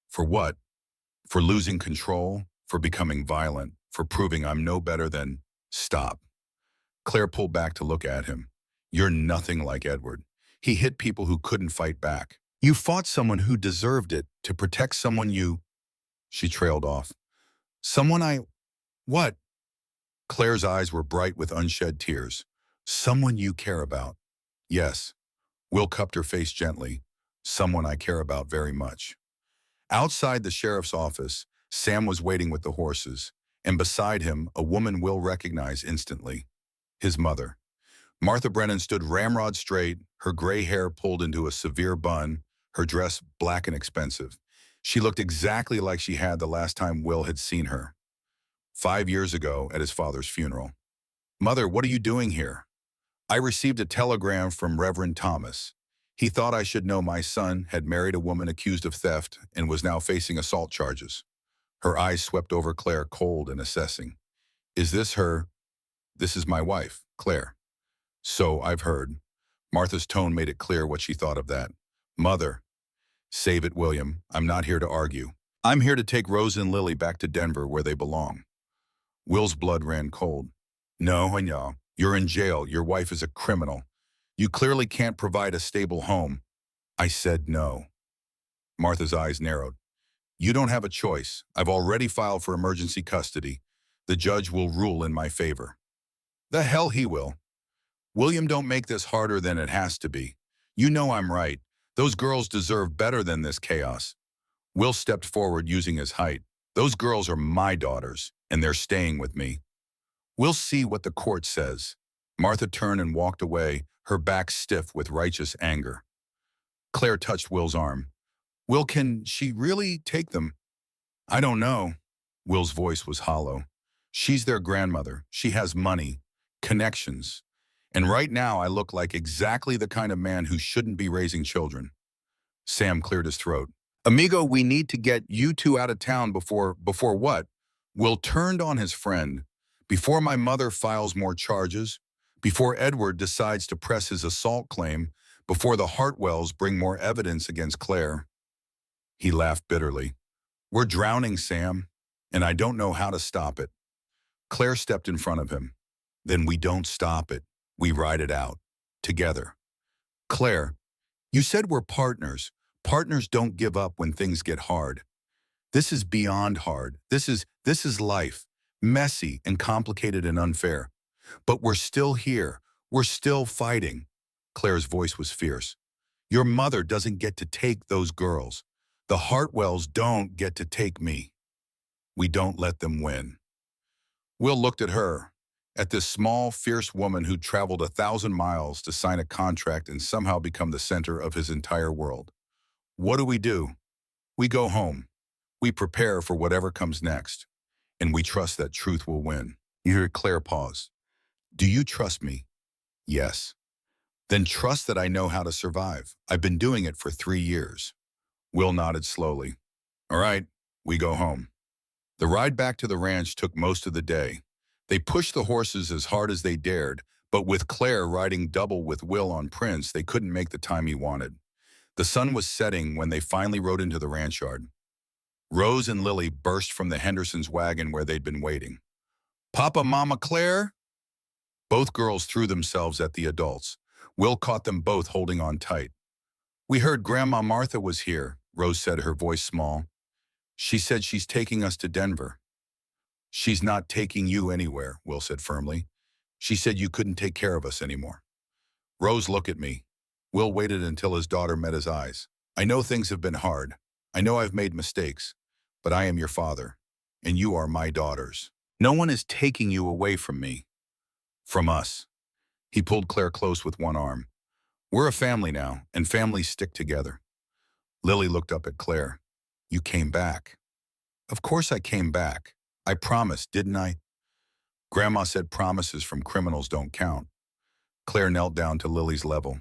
For what? For losing control, for becoming violent, for proving I'm no better than... Stop. Claire pulled back to look at him. You're nothing like Edward. He hit people who couldn't fight back. You fought someone who deserved it to protect someone you... She trailed off. Someone I... What? Claire's eyes were bright with unshed tears. Someone you care about. Yes. Will cupped her face gently. Someone I care about very much. Outside the sheriff's office, Sam was waiting with the horses, and beside him, a woman Will recognized instantly. His mother. Martha Brennan stood ramrod straight, her gray hair pulled into a severe bun, her dress black and expensive. She looked exactly like she had the last time Will had seen her. 5 years ago at his father's funeral. Mother, what are you doing here? I received a telegram from Reverend Thomas. He thought I should know my son had married a woman accused of theft and was now facing assault charges. Her eyes swept over Claire, cold and assessing. Is this her? This is my wife, Claire. So I've heard. Martha's tone made it clear what she thought of that. Mother. Save it, William. I'm not here to argue. I'm here to take Rose and Lily back to Denver where they belong. Will's blood ran cold. No, you're in jail. Your wife is a criminal. You clearly can't provide a stable home. I said no. Martha's eyes narrowed. You don't have a choice. I've already filed for emergency custody. The judge will rule in my favor. The hell he will. William, don't make this harder than it has to be. You know I'm right. Those girls deserve better than this chaos. Will stepped forward using his height. Those girls are my daughters, and they're staying with me. We'll see what the court says. Martha turned and walked away, her back stiff with righteous anger. Claire touched Will's arm. Will, can she really take them? I don't know. Will's voice was hollow. She's their grandmother. She has money, connections. And right now I look like exactly the kind of man who shouldn't be raising children. Sam cleared his throat. Amigo, we need to get you two out of town before what? Will turned on his friend. Before my mother files more charges, before Edward decides to press his assault claim, before the Hartwells bring more evidence against Claire. He laughed bitterly. We're drowning, Sam, and I don't know how to stop it. Claire stepped in front of him. Then we don't stop it. We ride it out. Together. Claire, you said we're partners. Partners don't give up when things get hard. This is beyond hard. This is life. Messy and complicated and unfair. But we're still here. We're still fighting. Claire's voice was fierce. Your mother doesn't get to take those girls. The Hartwells don't get to take me. We don't let them win. Will looked at her, at this small, fierce woman who'd traveled 1,000 miles to sign a contract and somehow become the center of his entire world. What do? We go home. We prepare for whatever comes next. And we trust that truth will win. You hear Claire pause. Do you trust me? Yes. Then trust that I know how to survive. I've been doing it for 3 years. Will nodded slowly. All right, we go home. The ride back to the ranch took most of the day. They pushed the horses as hard as they dared, but with Claire riding double with Will on Prince, they couldn't make the time he wanted. The sun was setting when they finally rode into the ranch yard. Rose and Lily burst from the Hendersons' wagon where they'd been waiting. Papa, Mama, Claire? Both girls threw themselves at the adults. Will caught them both holding on tight. We heard Grandma Martha was here, Rose said, her voice small. She said she's taking us to Denver. She's not taking you anywhere, Will said firmly. She said you couldn't take care of us anymore. Rose looked at me. Will waited until his daughter met his eyes. I know things have been hard. I know I've made mistakes. But I am your father, and you are my daughters. No one is taking you away from me. From us. He pulled Claire close with one arm. We're a family now, and families stick together. Lily looked up at Claire. You came back. Of course I came back. I promised, didn't I? Grandma said promises from criminals don't count. Claire knelt down to Lily's level.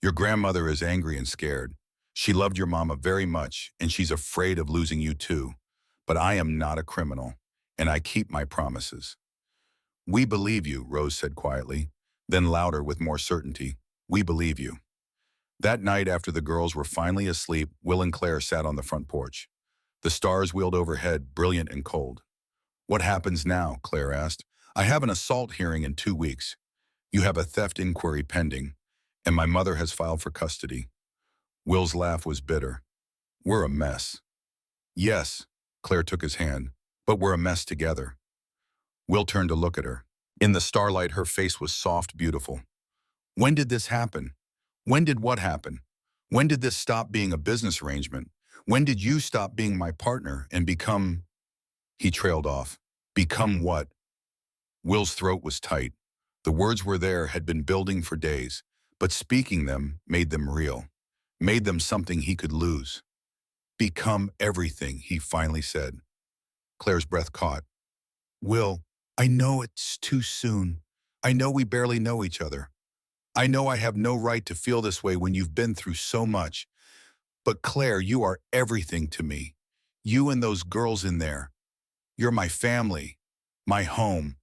Your grandmother is angry and scared. She loved your mama very much, and she's afraid of losing you too. But I am not a criminal, and I keep my promises. We believe you, Rose said quietly, then louder with more certainty. We believe you. That night, after the girls were finally asleep, Will and Claire sat on the front porch. The stars wheeled overhead, brilliant and cold. What happens now? Claire asked. I have an assault hearing in 2 weeks. You have a theft inquiry pending, and my mother has filed for custody. Will's laugh was bitter. We're a mess. Yes, Claire took his hand, but we're a mess together. Will turned to look at her. In the starlight, her face was soft, beautiful. When did this happen? When did what happen? When did this stop being a business arrangement? When did you stop being my partner and become... He trailed off. Become what? Will's throat was tight. The words were there, had been building for days, but speaking them made them real, made them something he could lose. Become everything, he finally said. Claire's breath caught. Will, I know it's too soon. I know we barely know each other. I know I have no right to feel this way when you've been through so much. But Claire, you are everything to me. You and those girls in there. You're my family, my home.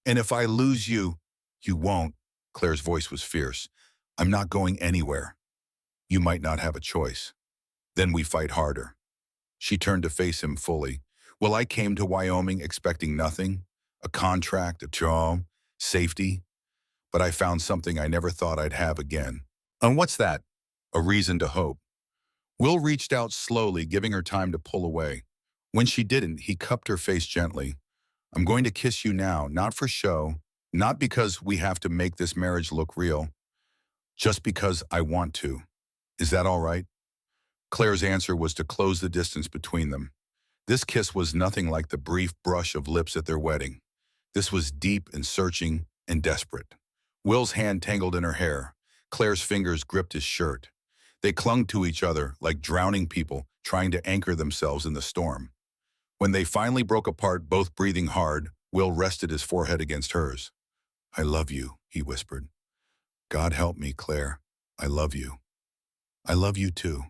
And if I lose you, you won't. Claire's voice was fierce. I'm not going anywhere. You might not have a choice. Then we fight harder. She turned to face him fully. Well, I came to Wyoming expecting nothing, a contract, a job, safety. But I found something I never thought I'd have again. And what's that? A reason to hope. Will reached out slowly, giving her time to pull away. When she didn't, he cupped her face gently. I'm going to kiss you now, not for show, not because we have to make this marriage look real, just because I want to. Is that all right? Claire's answer was to close the distance between them. This kiss was nothing like the brief brush of lips at their wedding. This was deep and searching and desperate. Will's hand tangled in her hair. Claire's fingers gripped his shirt. They clung to each other like drowning people, trying to anchor themselves in the storm. When they finally broke apart, both breathing hard, Will rested his forehead against hers. "I love you," he whispered. "God help me, Claire. I love you." "I love you too."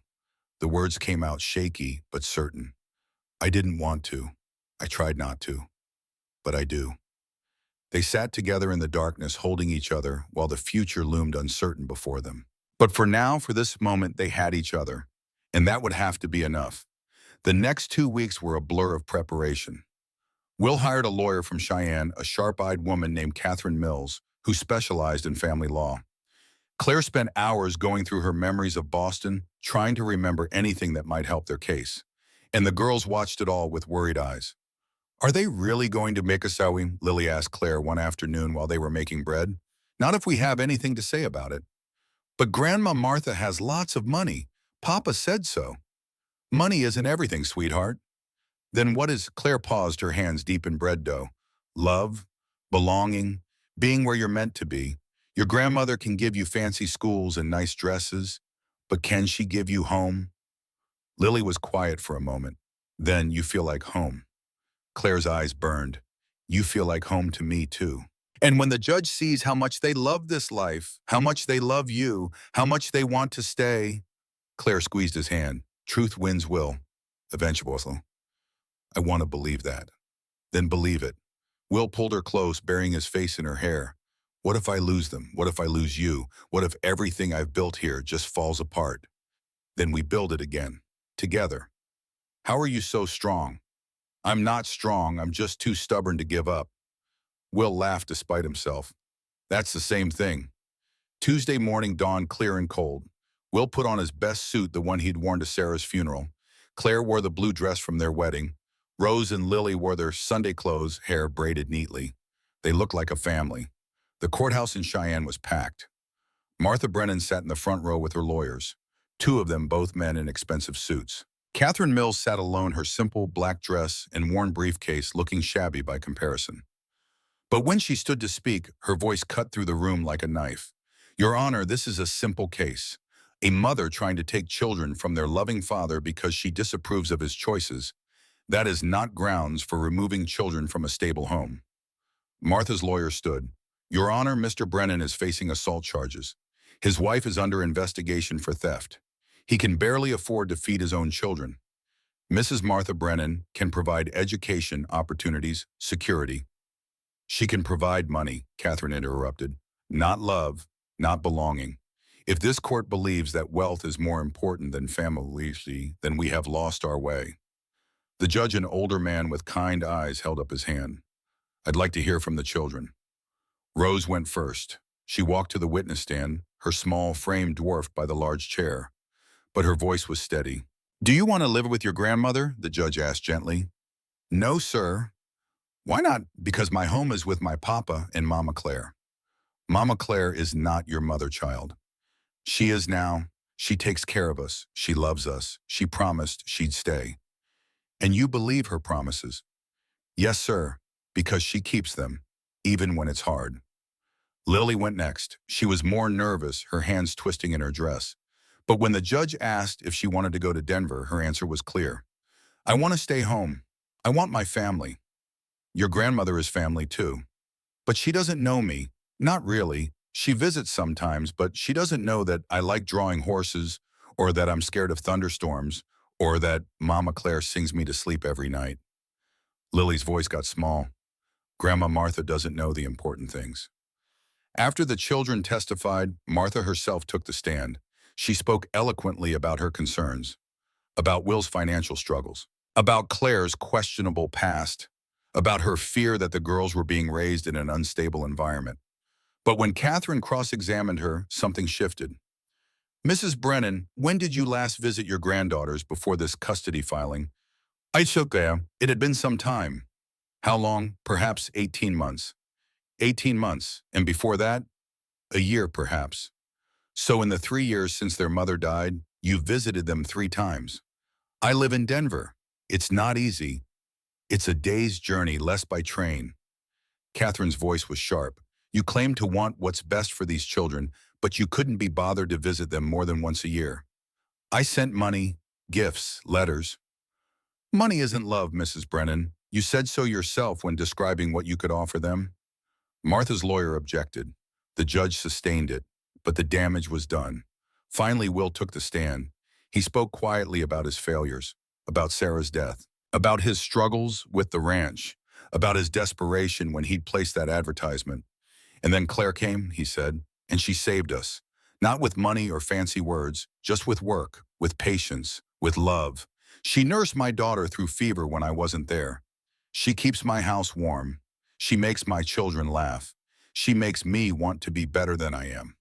The words came out shaky but certain. "I didn't want to. I tried not to. But I do." They sat together in the darkness, holding each other while the future loomed uncertain before them. But for now, for this moment, they had each other. And that would have to be enough. The next 2 weeks were a blur of preparation. Will hired a lawyer from Cheyenne, a sharp-eyed woman named Catherine Mills, who specialized in family law. Claire spent hours going through her memories of Boston, trying to remember anything that might help their case. And the girls watched it all with worried eyes. "Are they really going to make us owie?" Lily asked Claire one afternoon while they were making bread. "Not if we have anything to say about it." "But Grandma Martha has lots of money. Papa said so." "Money isn't everything, sweetheart." "Then what is—" Claire paused, her hands deep in bread dough. "Love, belonging, being where you're meant to be. Your grandmother can give you fancy schools and nice dresses, but can she give you home?" Lily was quiet for a moment. "Then you feel like home." Claire's eyes burned. "You feel like home to me, too." "And when the judge sees how much they love this life, how much they love you, how much they want to stay—" Claire squeezed his hand. "Truth wins, Will. Eventually." "I want to believe that." "Then believe it." Will pulled her close, burying his face in her hair. "What if I lose them? What if I lose you? What if everything I've built here just falls apart? Then we build it again. Together." "How are you so strong?" "I'm not strong. I'm just too stubborn to give up." Will laughed despite himself. "That's the same thing." Tuesday morning dawned clear and cold. Will put on his best suit, the one he'd worn to Sarah's funeral. Claire wore the blue dress from their wedding. Rose and Lily wore their Sunday clothes, hair braided neatly. They looked like a family. The courthouse in Cheyenne was packed. Martha Brennan sat in the front row with her lawyers, two of them both men in expensive suits. Catherine Mills sat alone, her simple black dress and worn briefcase looking shabby by comparison. But when she stood to speak, her voice cut through the room like a knife. "Your Honor, this is a simple case. A mother trying to take children from their loving father because she disapproves of his choices. That is not grounds for removing children from a stable home." Martha's lawyer stood. "Your Honor, Mr. Brennan is facing assault charges. His wife is under investigation for theft. He can barely afford to feed his own children. Mrs. Martha Brennan can provide education, opportunities, security." "She can provide money," Catherine interrupted. "Not love, not belonging. If this court believes that wealth is more important than family, then we have lost our way." The judge, an older man with kind eyes, held up his hand. "I'd like to hear from the children." Rose went first. She walked to the witness stand, her small frame dwarfed by the large chair. But her voice was steady. "Do you want to live with your grandmother?" the judge asked gently. "No, sir." "Why not?" "Because my home is with my papa and Mama Claire." "Mama Claire is not your mother, child." "She is now. She takes care of us. She loves us. She promised she'd stay." "And you believe her promises?" "Yes, sir, because she keeps them, even when it's hard." Lily went next. She was more nervous, her hands twisting in her dress. But when the judge asked if she wanted to go to Denver, her answer was clear. "I want to stay home. I want my family." "Your grandmother is family too." "But she doesn't know me." "Not really. She visits sometimes, but she doesn't know that I like drawing horses, or that I'm scared of thunderstorms, or that Mama Claire sings me to sleep every night." Lily's voice got small. "Grandma Martha doesn't know the important things." After the children testified, Martha herself took the stand. She spoke eloquently about her concerns, about Will's financial struggles, about Claire's questionable past, about her fear that the girls were being raised in an unstable environment. But when Catherine cross-examined her, something shifted. "Mrs. Brennan, when did you last visit your granddaughters before this custody filing?" "I took there. It had been some time." "How long?" "Perhaps 18 months." 18 months. And before that? A year, perhaps. "So in the 3 years since their mother died, you visited them 3 times." "I live in Denver. It's not easy. It's a day's journey, less by train." Catherine's voice was sharp. "You claim to want what's best for these children, but you couldn't be bothered to visit them more than once a year." "I sent money. gifts, letters. Money isn't love, Mrs. Brennan. You said so yourself when describing what you could offer them. Martha's lawyer objected. The judge sustained it, but the damage was done. Finally, Will took the stand. He spoke quietly about his failures, about Sarah's death, about his struggles with the ranch, about his desperation when he'd placed that advertisement. And then Claire came, he said, and she saved us. Not with money or fancy words, just with work, with patience, with love. She nursed my daughter through fever when I wasn't there. She keeps my house warm. She makes my children laugh. She makes me want to be better than I am.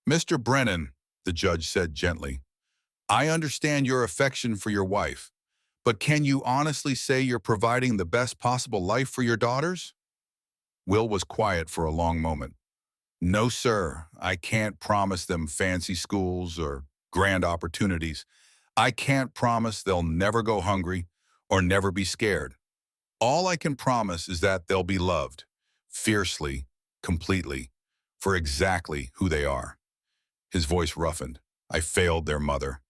Mr. Brennan, the judge said gently, I understand your affection for your wife, but can you honestly say you're providing the best possible life for your daughters? Will was quiet for a long moment. No, sir, I can't promise them fancy schools or grand opportunities. I can't promise they'll never go hungry or never be scared. All I can promise is that they'll be loved, fiercely, completely, for exactly who they are. His voice roughened. I failed their mother.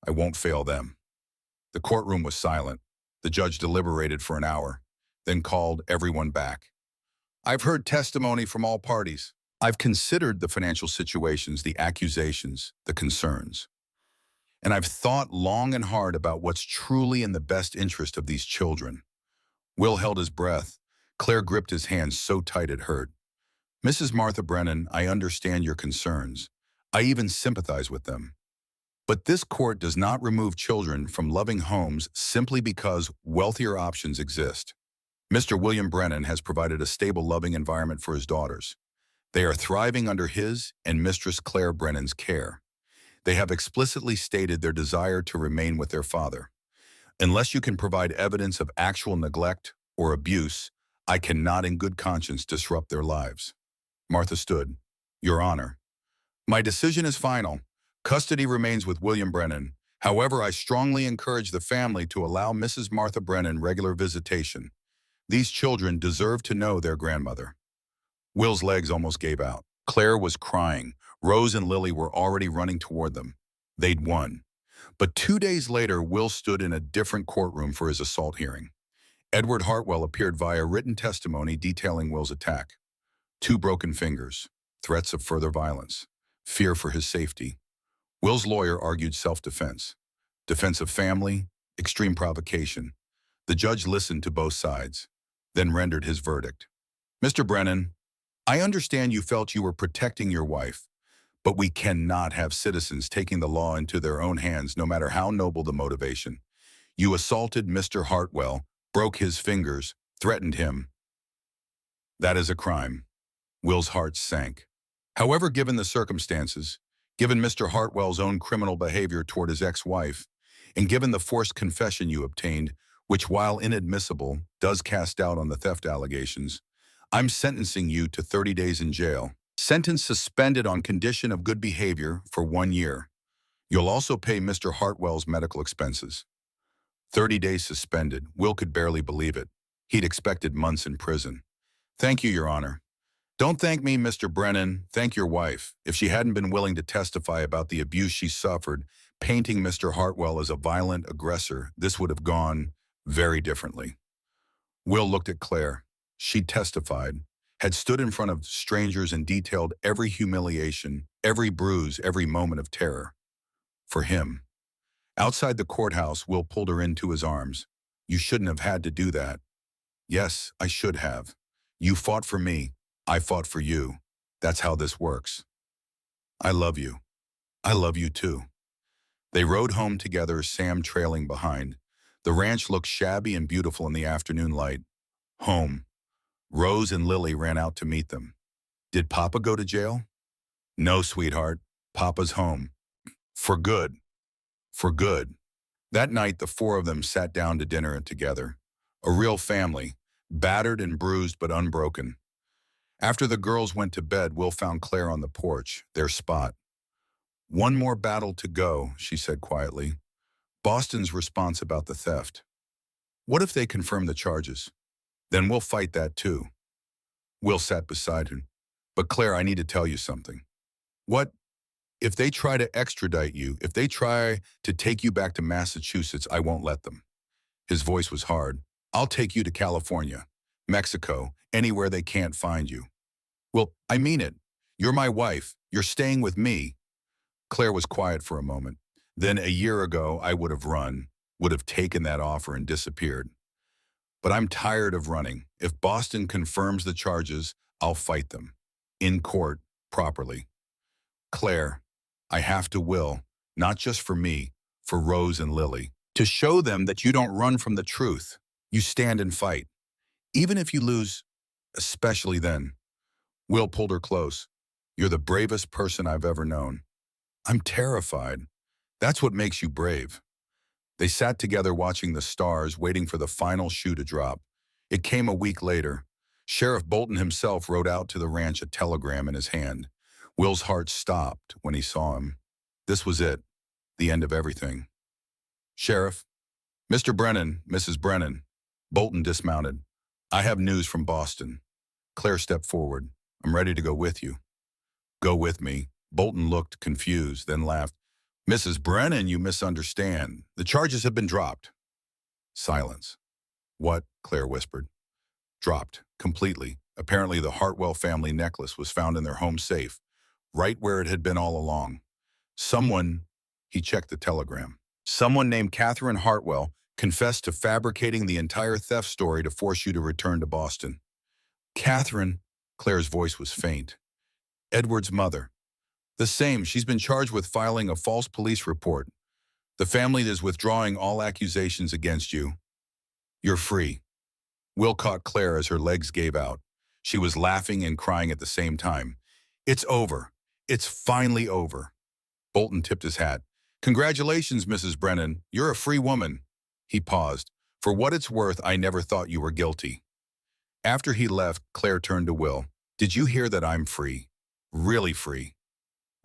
I won't fail them. The courtroom was silent. The judge deliberated for an hour, then called everyone back. I've heard testimony from all parties. I've considered the financial situations, the accusations, the concerns. And I've thought long and hard about what's truly in the best interest of these children. Will held his breath. Claire gripped his hand so tight it hurt. Mrs. Martha Brennan, I understand your concerns. I even sympathize with them. But this court does not remove children from loving homes simply because wealthier options exist. Mr. William Brennan has provided a stable, loving environment for his daughters. They are thriving under his and Mistress Claire Brennan's care. They have explicitly stated their desire to remain with their father. Unless you can provide evidence of actual neglect or abuse, I cannot in good conscience disrupt their lives. Martha stood. Your Honor, my decision is final. Custody remains with William Brennan. However, I strongly encourage the family to allow Mrs. Martha Brennan regular visitation. These children deserve to know their grandmother. Will's legs almost gave out. Claire was crying. Rose and Lily were already running toward them. They'd won. But 2 days later, Will stood in a different courtroom for his assault hearing. Edward Hartwell appeared via written testimony detailing Will's attack. 2 broken fingers, threats of further violence, fear for his safety. Will's lawyer argued self-defense, defense of family, extreme provocation. The judge listened to both sides, then rendered his verdict. Mr. Brennan, I understand you felt you were protecting your wife, but we cannot have citizens taking the law into their own hands no matter how noble the motivation. You assaulted Mr. Hartwell, broke his fingers, threatened him. That is a crime. Will's heart sank. However, given the circumstances, given Mr. Hartwell's own criminal behavior toward his ex-wife, and given the forced confession you obtained, which while inadmissible, does cast doubt on the theft allegations, I'm sentencing you to 30 days in jail. Sentence suspended on condition of good behavior for 1 year. You'll also pay Mr. Hartwell's medical expenses. 30 days suspended. Will could barely believe it. He'd expected months in prison. Thank you, Your Honor. Don't thank me, Mr. Brennan. Thank your wife. If she hadn't been willing to testify about the abuse she suffered, painting Mr. Hartwell as a violent aggressor, this would have gone very differently. Will looked at Claire. She testified, had stood in front of strangers and detailed every humiliation, every bruise, every moment of terror. For him. Outside the courthouse, Will pulled her into his arms. You shouldn't have had to do that. Yes, I should have. You fought for me. I fought for you. That's how this works. I love you. I love you too. They rode home together, Sam trailing behind. The ranch looked shabby and beautiful in the afternoon light. Home. Rose and Lily ran out to meet them. Did Papa go to jail? No, sweetheart. Papa's home. For good. For good. That night, the 4 of them sat down to dinner together. A real family, battered and bruised but unbroken. After the girls went to bed, Will found Claire on the porch, their spot. One more battle to go, she said quietly. Boston's response about the theft. What if they confirm the charges? Then we'll fight that too. Will sat beside him. But Claire, I need to tell you something. What? If they try to extradite you, if they try to take you back to Massachusetts, I won't let them. His voice was hard. I'll take you to California, Mexico, anywhere they can't find you. Well, I mean it. You're my wife. You're staying with me. Claire was quiet for a moment. Then a year ago, I would have run, would have taken that offer and disappeared. But I'm tired of running. If Boston confirms the charges, I'll fight them. In court, properly. Claire, I have to will, not just for me, for Rose and Lily, to show them that you don't run from the truth. You stand and fight. Even if you lose, especially then. Will pulled her close. You're the bravest person I've ever known. I'm terrified. That's what makes you brave. They sat together watching the stars, waiting for the final shoe to drop. It came a week later. Sheriff Bolton himself rode out to the ranch, a telegram in his hand. Will's heart stopped when he saw him. This was it, the end of everything. Sheriff, Mr. Brennan, Mrs. Brennan. Bolton dismounted. I have news from Boston. Claire stepped forward. I'm ready to go with you. Go with me. Bolton looked confused, then laughed. Mrs. Brennan, you misunderstand. The charges have been dropped. Silence. What? Claire whispered. Dropped. Completely. Apparently the Hartwell family necklace was found in their home safe, right where it had been all along. Someone, he checked the telegram. Someone named Catherine Hartwell confessed to fabricating the entire theft story to force you to return to Boston. Catherine, Claire's voice was faint. Edward's mother. The same. She's been charged with filing a false police report. The family is withdrawing all accusations against you. You're free. Will caught Claire as her legs gave out. She was laughing and crying at the same time. It's over. It's finally over. Bolton tipped his hat. Congratulations, Mrs. Brennan. You're a free woman. He paused. For what it's worth, I never thought you were guilty. After he left, Claire turned to Will. Did you hear that I'm free? Really free.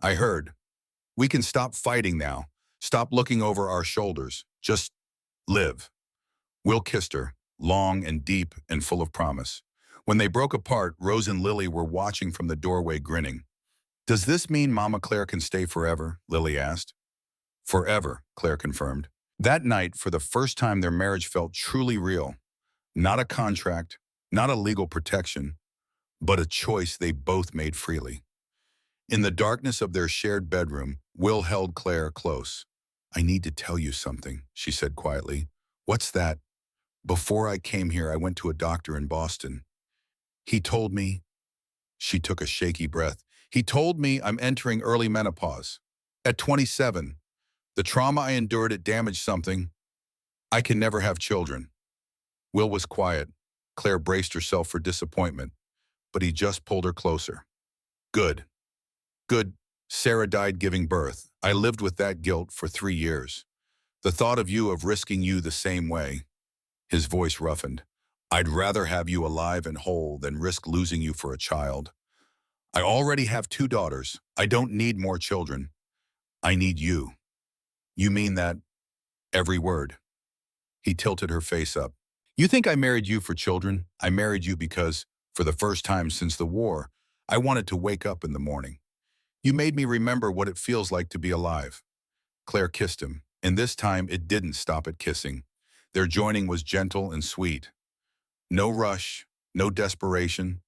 I heard. We can stop fighting now. Stop looking over our shoulders. Just live. Will kissed her, long and deep and full of promise. When they broke apart, Rose and Lily were watching from the doorway grinning. Does this mean Mama Claire can stay forever? Lily asked. Forever, Claire confirmed. That night, for the first time, their marriage felt truly real. Not a contract, not a legal protection, but a choice they both made freely. In the darkness of their shared bedroom, Will held Claire close. I need to tell you something, she said quietly. What's that? Before I came here, I went to a doctor in Boston. He told me, she took a shaky breath, he told me I'm entering early menopause. At 27, the trauma I endured, it damaged something. I can never have children. Will was quiet. Claire braced herself for disappointment, but he just pulled her closer. Good. Good. Sarah died giving birth. I lived with that guilt for 3 years. The thought of risking you the same way. His voice roughened. I'd rather have you alive and whole than risk losing you for a child. I already have 2 daughters. I don't need more children. I need you. You mean that? Every word. He tilted her face up. You think I married you for children? I married you because, for the first time since the war, I wanted to wake up in the morning. You made me remember what it feels like to be alive. Claire kissed him, and this time it didn't stop at kissing. Their joining was gentle and sweet. No rush, no desperation,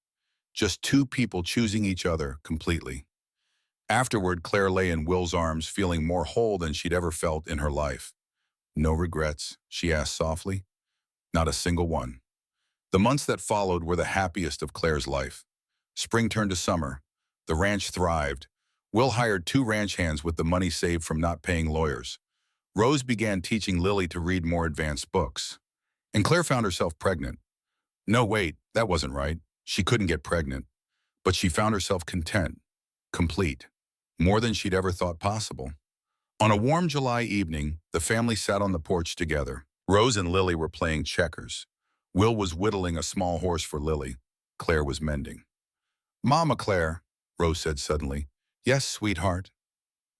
just 2 people choosing each other completely. Afterward, Claire lay in Will's arms, feeling more whole than she'd ever felt in her life. No regrets, she asked softly. Not a single one. The months that followed were the happiest of Claire's life. Spring turned to summer. The ranch thrived. Will hired 2 ranch hands with the money saved from not paying lawyers. Rose began teaching Lily to read more advanced books. And Claire found herself pregnant. No, wait, that wasn't right. She couldn't get pregnant. But she found herself content, complete, more than she'd ever thought possible. On a warm July evening, the family sat on the porch together. Rose and Lily were playing checkers. Will was whittling a small horse for Lily. Claire was mending. Mama Claire, Rose said suddenly. Yes, sweetheart.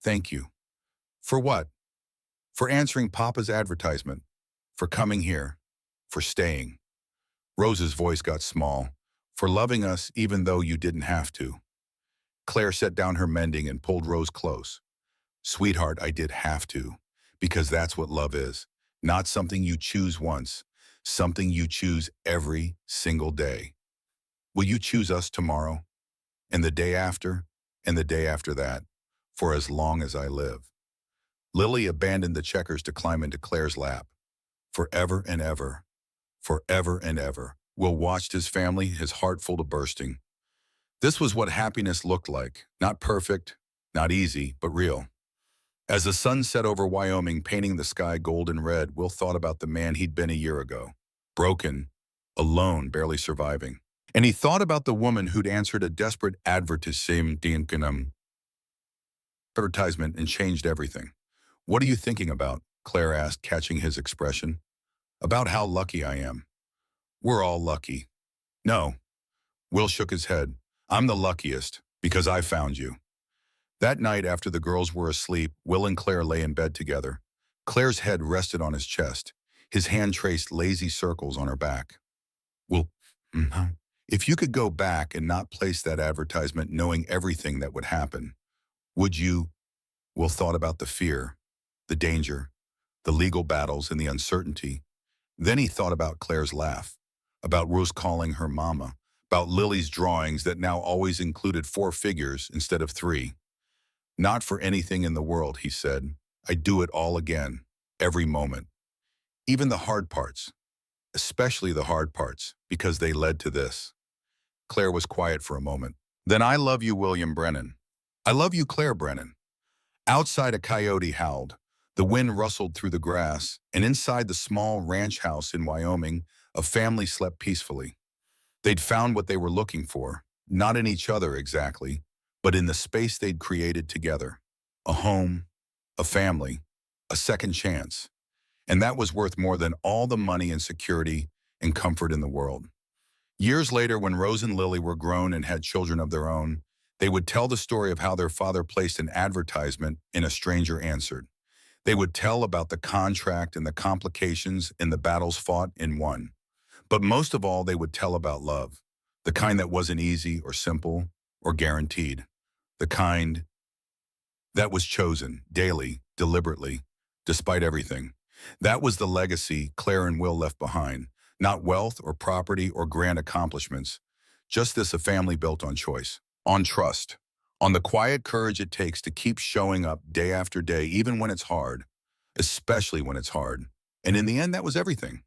Thank you. For what? For answering Papa's advertisement. For coming here. For staying. Rose's voice got small. For loving us even though you didn't have to. Claire set down her mending and pulled Rose close. Sweetheart, I did have to, because that's what love is. Not something you choose once, something you choose every single day. Will you choose us tomorrow, and the day after, and the day after that, for as long as I live? Lily abandoned the checkers to climb into Claire's lap. Forever and ever, forever and ever. Will watched his family, his heart full to bursting. This was what happiness looked like. Not perfect, not easy, but real. As the sun set over Wyoming, painting the sky gold and red, Will thought about the man he'd been a year ago. Broken, alone, barely surviving. And he thought about the woman who'd answered a desperate advertisement and changed everything. What are you thinking about? Claire asked, catching his expression. About how lucky I am. We're all lucky. No. Will shook his head. I'm the luckiest, because I found you. That night, after the girls were asleep, Will and Claire lay in bed together. Claire's head rested on his chest. His hand traced lazy circles on her back. Well, if you could go back and not place that advertisement knowing everything that would happen, would you? Will thought about the fear, the danger, the legal battles, and the uncertainty. Then he thought about Claire's laugh, about Rose calling her mama, about Lily's drawings that now always included 4 figures instead of 3. Not for anything in the world, he said. I'd do it all again, every moment. Even the hard parts, especially the hard parts, because they led to this. Claire was quiet for a moment. Then I love you, William Brennan. I love you, Claire Brennan. Outside, a coyote howled. The wind rustled through the grass, and inside the small ranch house in Wyoming, a family slept peacefully. They'd found what they were looking for, not in each other exactly, but in the space they'd created together. A home, a family, a second chance. And that was worth more than all the money and security and comfort in the world. Years later, when Rose and Lily were grown and had children of their own, they would tell the story of how their father placed an advertisement and a stranger answered. They would tell about the contract and the complications and the battles fought and won. But most of all, they would tell about love, the kind that wasn't easy or simple or guaranteed, the kind that was chosen daily, deliberately, despite everything. That was the legacy Claire and Will left behind, not wealth or property or grand accomplishments, just this a family built on choice, on trust, on the quiet courage it takes to keep showing up day after day, even when it's hard, especially when it's hard. And in the end, that was everything.